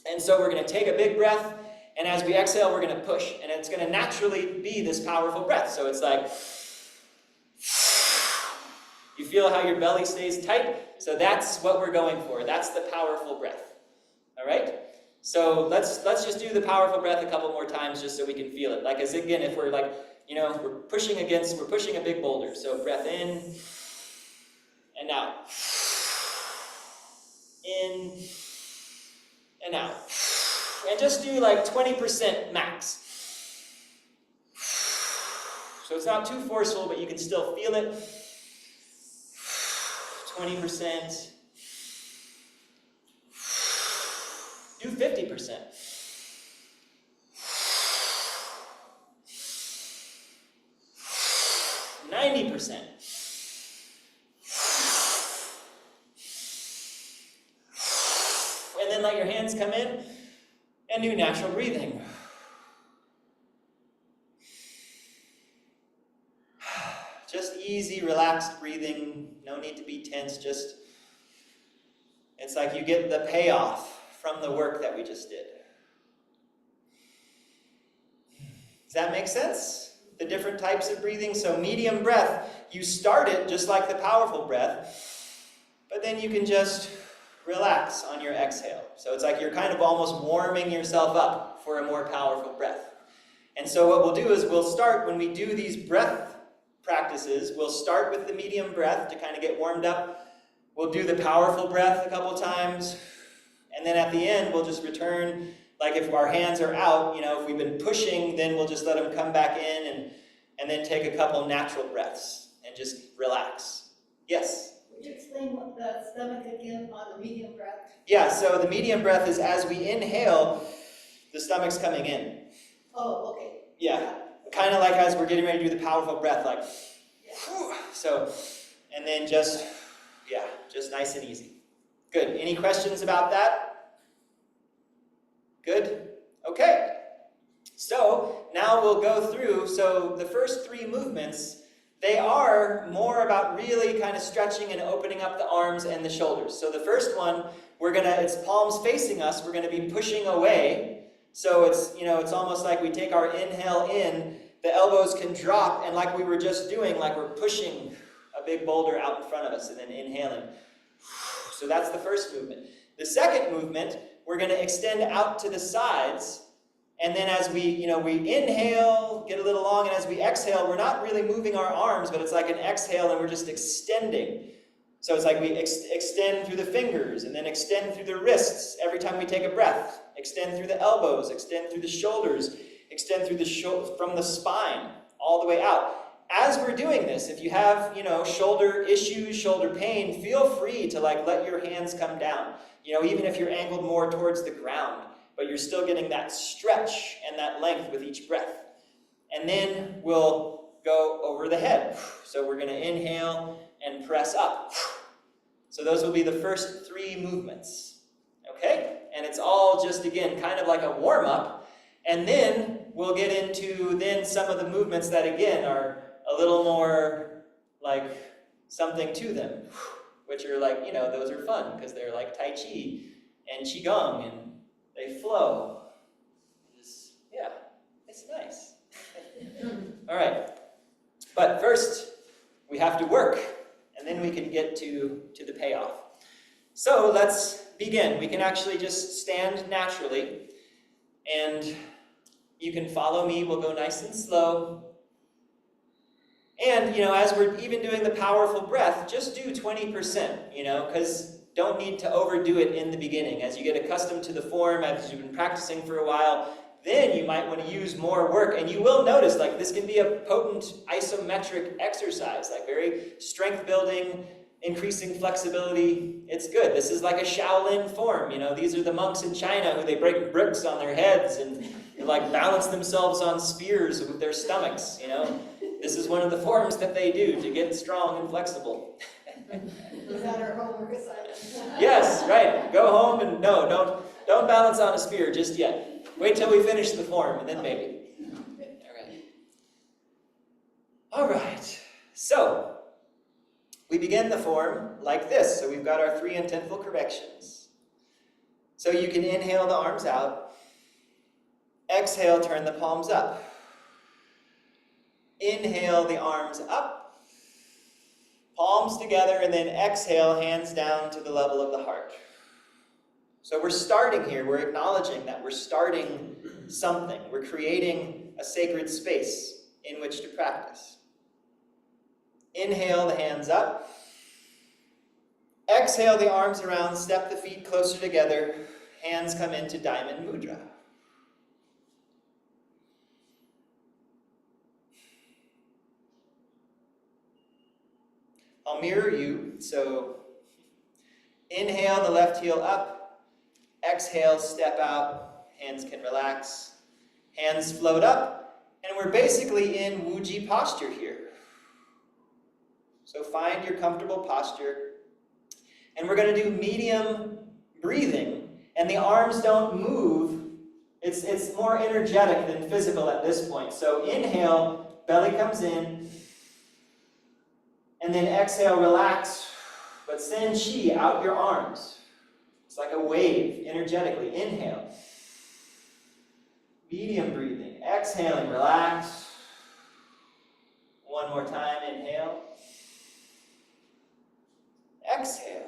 And so we're going to take a big breath, and as we exhale, we're going to push. And it's going to naturally be this powerful breath. So it's like, you feel how your belly stays tight? So that's what we're going for. That's the powerful breath. All right? So let's just do the powerful breath a couple more times just so we can feel it. Like as again, if we're like, we're pushing a big boulder. So breath in and out. In and out. And just do like 20% max. So it's not too forceful, but you can still feel it. 20%. Do 50%. %. And then let your hands come in and do natural breathing. Just easy, relaxed breathing. No need to be tense. It's like you get the payoff from the work that we just did. Does that make sense? The different types of breathing. So medium breath, you start it just like the powerful breath, but then you can just relax on your exhale. So it's like you're kind of almost warming yourself up for a more powerful breath. And so what we'll do is we'll start, when we do these breath practices, we'll start with the medium breath to kind of get warmed up. We'll do the powerful breath a couple times. And then at the end, we'll just return, like if our hands are out, if we've been pushing, then we'll just let them come back in and then take a couple natural breaths and just relax. Yes? Would you explain what the stomach again on the medium breath? Yeah, so the medium breath is as we inhale, the stomach's coming in. Oh, okay. Yeah, kind of like as we're getting ready to do the powerful breath, like, Yeah. so, and then just nice and easy. Good. Any questions about that? Good? Okay. So now we'll go through, so the first 3 movements, they are more about really kind of stretching and opening up the arms and the shoulders. So the first one, it's palms facing us, we're going to be pushing away. So it's almost like we take our inhale in, the elbows can drop, and like we were just doing, like we're pushing a big boulder out in front of us and then inhaling. So that's the first movement. The second movement, we're going to extend out to the sides. And then as we inhale, get a little long, and as we exhale, we're not really moving our arms, but it's like an exhale and we're just extending. So it's like we extend through the fingers and then extend through the wrists every time we take a breath. Extend through the elbows, extend through the shoulders, extend through from the spine all the way out. as we're doing this, if you have, shoulder issues, shoulder pain, feel free to let your hands come down. Even if you're angled more towards the ground, but you're still getting that stretch and that length with each breath. And then we'll go over the head. So we're going to inhale and press up. So those will be the first 3 movements. Okay? And it's all just, again, kind of like a warm-up. And then we'll get into some of the movements that, again, are a little more like something to them, which are those are fun because they're like Tai Chi and Qigong and they flow. Yeah, it's nice. All right. But first, we have to work, and then we can get to the payoff. So let's begin. We can actually just stand naturally, and you can follow me. We'll go nice and slow. And, as we're even doing the powerful breath, just do 20%, because don't need to overdo it in the beginning. As you get accustomed to the form, as you've been practicing for a while, then you might want to use more work. And you will notice, this can be a potent isometric exercise, very strength building, increasing flexibility. It's good. This is like a Shaolin form. These are the monks in China who they break bricks on their heads and balance themselves on spears with their stomachs, This is one of the forms that they do to get strong and flexible. Is that our homework assignment? Yes, right. Go home and no, don't balance on a spear just yet. Wait till we finish the form and then maybe. All right. So we begin the form like this. So we've got our 3 intentful corrections. So you can inhale the arms out. Exhale, turn the palms up. Inhale the arms up. Palms together, and then exhale, hands down to the level of the heart. So we're starting here. We're acknowledging that we're starting something. We're creating a sacred space in which to practice. Inhale the hands up. Exhale the arms around, step the feet closer together. Hands come into Diamond Mudra. I'll mirror you. So inhale the left heel up. Exhale, step out. Hands can relax. Hands float up. And we're basically in Wuji posture here. So find your comfortable posture. And we're going to do medium breathing. And the arms don't move. It's more energetic than physical at this point. So inhale, belly comes in. And then exhale, relax. But send chi out your arms. It's like a wave, energetically. Inhale. Medium breathing. Exhaling, relax. One more time, inhale. Exhale.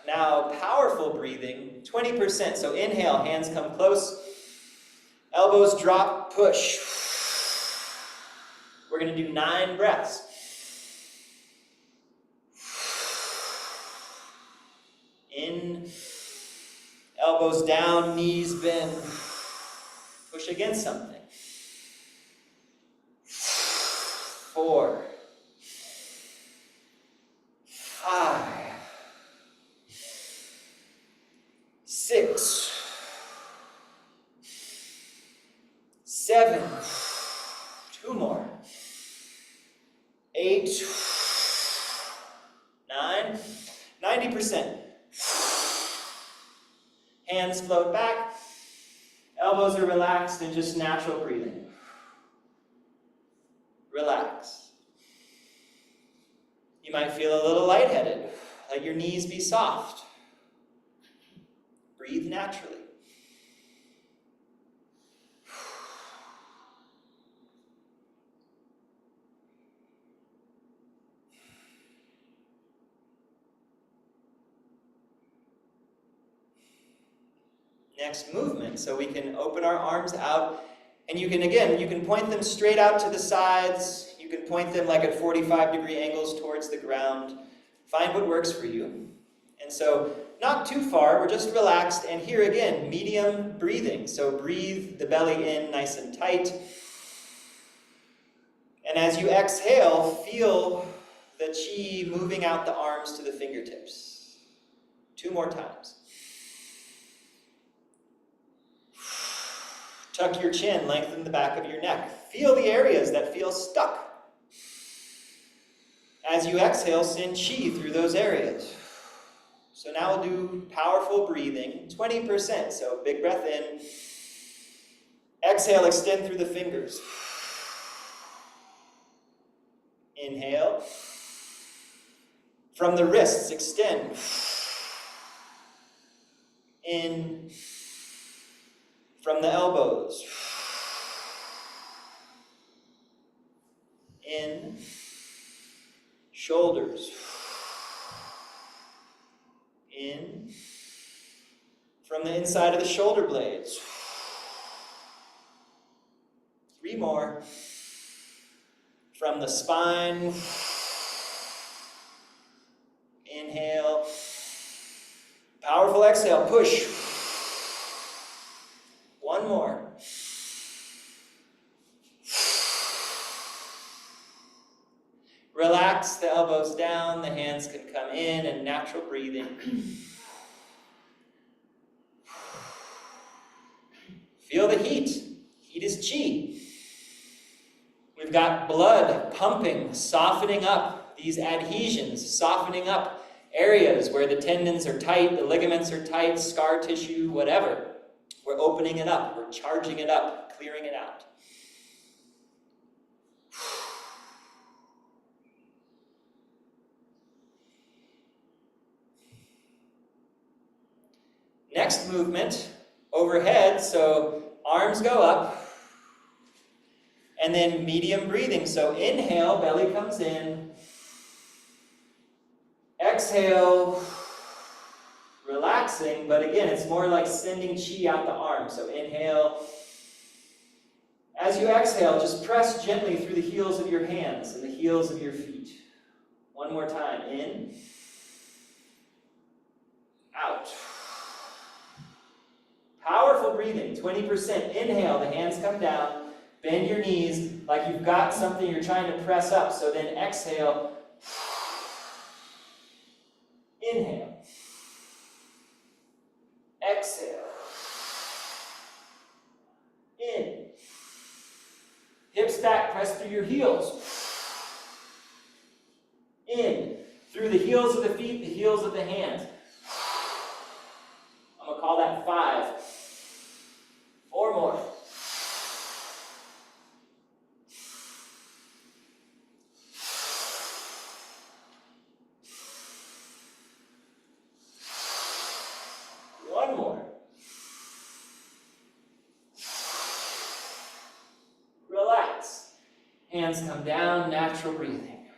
Now, powerful breathing, 20%. So inhale, hands come close. Elbows drop, push. We're going to do 9 breaths. In, elbows down, knees bend. Push against something. 4, 5, 6, 7, 2 more, 8, 9, 90%. Hands float back, elbows are relaxed, and just natural breathing. Relax. You might feel a little lightheaded. Let your knees be soft. Breathe naturally. Next movement, so we can open our arms out, and you can point them straight out to the sides. You can point them like at 45-degree angles towards the ground. Find what works for you. And so, not too far, we're just relaxed, and here again, medium breathing. So breathe the belly in nice and tight, And as you exhale, feel the chi moving out the arms to the fingertips. 2 more times. Tuck your chin, lengthen the back of your neck. Feel the areas that feel stuck. As you exhale, send chi through those areas. So now we'll do powerful breathing, 20%. So big breath in. Exhale, extend through the fingers. Inhale. From the wrists, extend. In. From the elbows. In. Shoulders. In. From the inside of the shoulder blades. 3 more. From the spine. Inhale. Powerful exhale. Push. 1 more. Relax the elbows down. The hands can come in and natural breathing. Feel the heat. Heat is chi. We've got blood pumping, softening up these adhesions, softening up areas where the tendons are tight, the ligaments are tight, scar tissue, whatever. We're opening it up, we're charging it up, clearing it out. Next movement, overhead, so arms go up. And then medium breathing. So inhale, belly comes in. Exhale, relaxing, but again, it's more like sending chi out the arms. So inhale. As you exhale, just press gently through the heels of your hands and the heels of your feet. 1 more time. In. Out. Powerful breathing, 20%. Inhale, the hands come down. Bend your knees like you've got something you're trying to press up. So then exhale. Inhale. Exhale. In. Hips back, press through your heels. In. Through the heels of the feet, the heels of the hands. I'm going to call that 5. 4 more. Hands come down, natural breathing.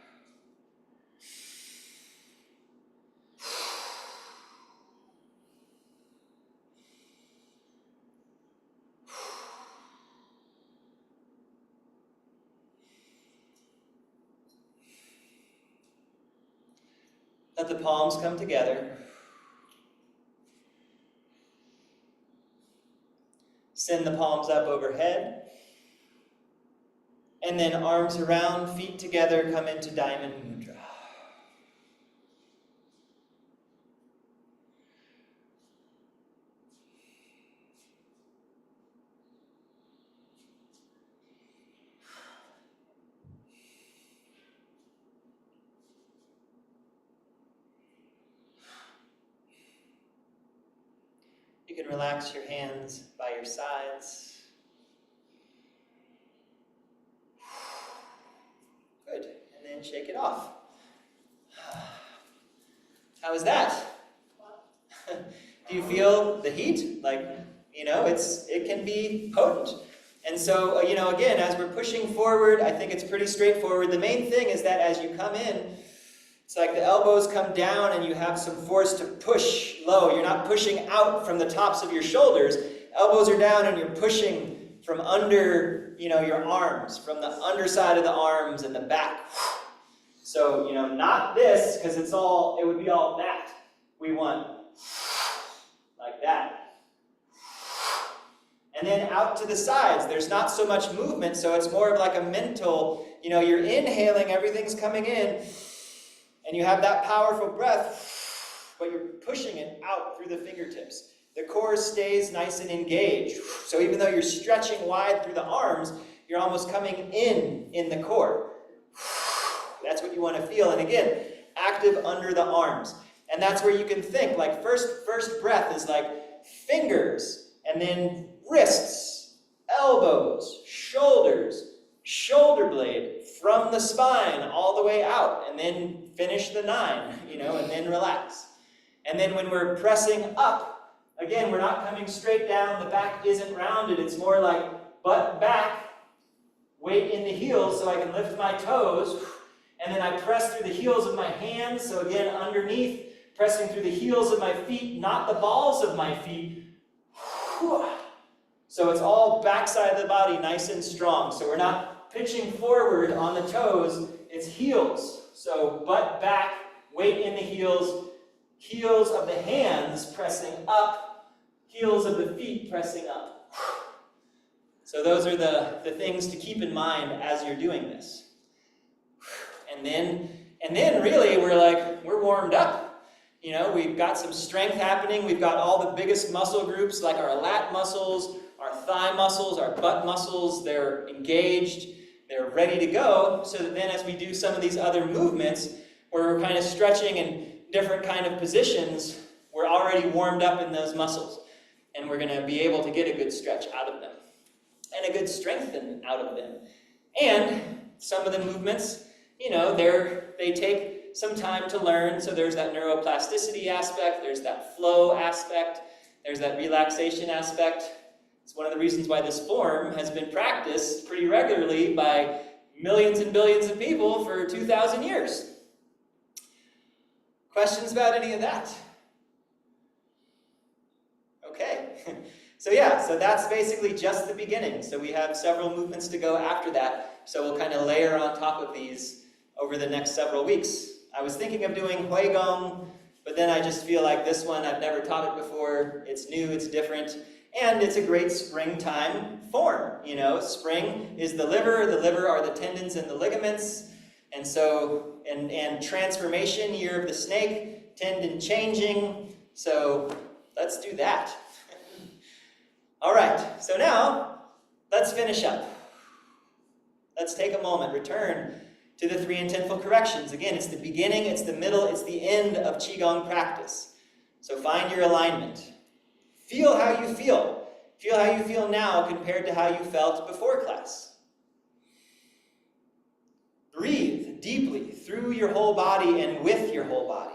Let the palms come together. Send the palms up overhead. And then arms around, feet together, come into Diamond Mudra. You can relax your hands by your sides. Good. And then shake it off. How is that? Do you feel the heat? Like, it can be potent. And so, again, as we're pushing forward, I think it's pretty straightforward. The main thing is that as you come in, it's like the elbows come down and you have some force to push low. You're not pushing out from the tops of your shoulders. Elbows are down and you're pushing from under, your arms, from the underside of the arms and the back. So, not this, because it would be all that. We want like that. And then out to the sides. There's not so much movement, so it's more of like a mental you know, you're inhaling, everything's coming in, and you have that powerful breath, but you're pushing it out through the fingertips. The core stays nice and engaged. So even though you're stretching wide through the arms, you're almost coming in the core. That's what you want to feel. And again, active under the arms. And that's where you can think, like first breath is like fingers, and then wrists, elbows, shoulders, shoulder blade from the spine all the way out, and then finish the 9, you know, and then relax. And then when we're pressing up, again, we're not coming straight down, the back isn't rounded, it's more like butt back, weight in the heels so I can lift my toes, and then I press through the heels of my hands, so again, underneath, pressing through the heels of my feet, not the balls of my feet. So it's all backside of the body, nice and strong. So we're not pitching forward on the toes, it's heels. So butt back, weight in the heels, heels of the hands pressing up, heels of the feet pressing up. So those are the things to keep in mind as you're doing this. And then really we're warmed up. You know, we've got some strength happening. We've got all the biggest muscle groups like our lat muscles, our thigh muscles, our butt muscles. They're engaged. They're ready to go. So that then as we do some of these other movements where we're kind of stretching in different kind of positions, we're already warmed up in those muscles. And we're going to be able to get a good stretch out of them. And a good strengthen out of them. And some of the movements, you know, they take some time to learn. So there's that neuroplasticity aspect, there's that flow aspect, there's that relaxation aspect. It's one of the reasons why this form has been practiced pretty regularly by millions and billions of people for 2,000 years. Questions about any of that? Okay. So that's basically just the beginning. So we have several movements to go after that. So we'll kind of layer on top of these over the next several weeks. I was thinking of doing Qigong, but then I just feel like this one, I've never taught it before. It's new, it's different, and it's a great springtime form. You know, spring is the liver are the tendons and the ligaments, and so, and transformation, year of the snake, tendon changing, so let's do that. All right, so now, let's finish up. Let's take a moment, return to the 3 intentful corrections. Again, it's the beginning, it's the middle, it's the end of Qigong practice. So find your alignment. Feel how you feel. Feel how you feel now compared to how you felt before class. Breathe deeply through your whole body and with your whole body.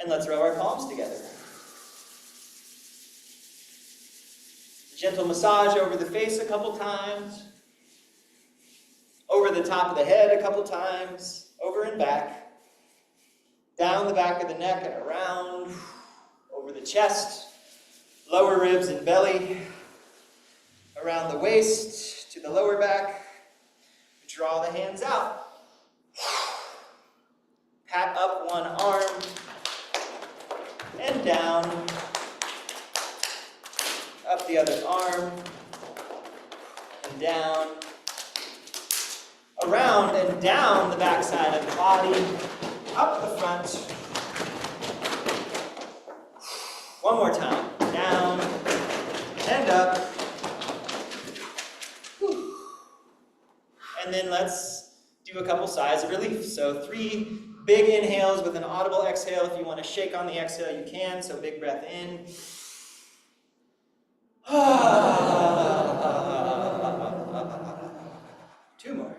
And let's rub our palms together. Gentle massage over the face a couple times, over the top of the head a couple times, over and back, down the back of the neck and around, over the chest, lower ribs and belly, around the waist to the lower back. Draw the hands out. Pat up one arm and down. Up the other arm, and down, around and down the backside of the body, up the front. One more time, down, and up. And then let's do a couple sighs of relief. So 3 big inhales with an audible exhale. If you want to shake on the exhale, you can. So big breath in. 2 more.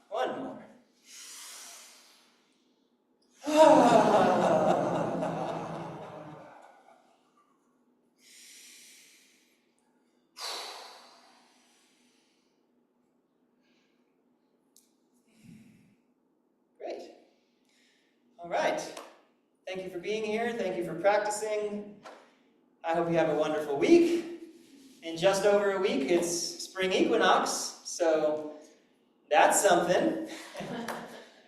One more. Great. All right. Thank you for being here. Thank you for practicing. I hope you have a wonderful week. In just over a week, it's spring equinox, so that's something.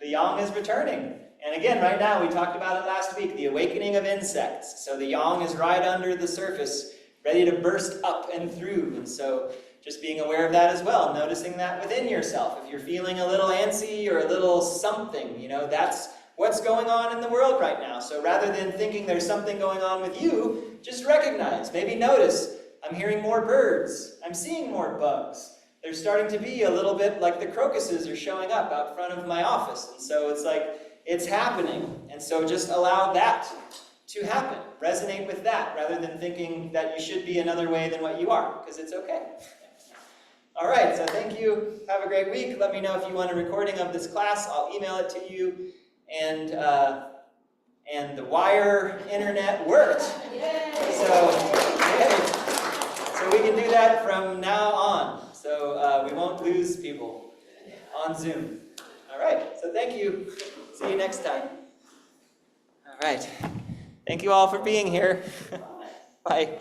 The yang is returning. And again, right now, we talked about it last week, the awakening of insects. So the yang is right under the surface, ready to burst up and through. And so just being aware of that as well, noticing that within yourself. If you're feeling a little antsy or a little something, that's what's going on in the world right now. So rather than thinking there's something going on with you, just recognize, maybe notice, I'm hearing more birds, I'm seeing more bugs. They're starting to be a little bit like the crocuses are showing up out front of my office. And so it's like, it's happening. And so just allow that to happen. Resonate with that rather than thinking that you should be another way than what you are, because it's okay. All right, so thank you. Have a great week. Let me know if you want a recording of this class. I'll email it to you. And the wire internet worked. So we can do that from now on. So we won't lose people on Zoom. All right, so thank you. See you next time. All right. Thank you all for being here. Bye.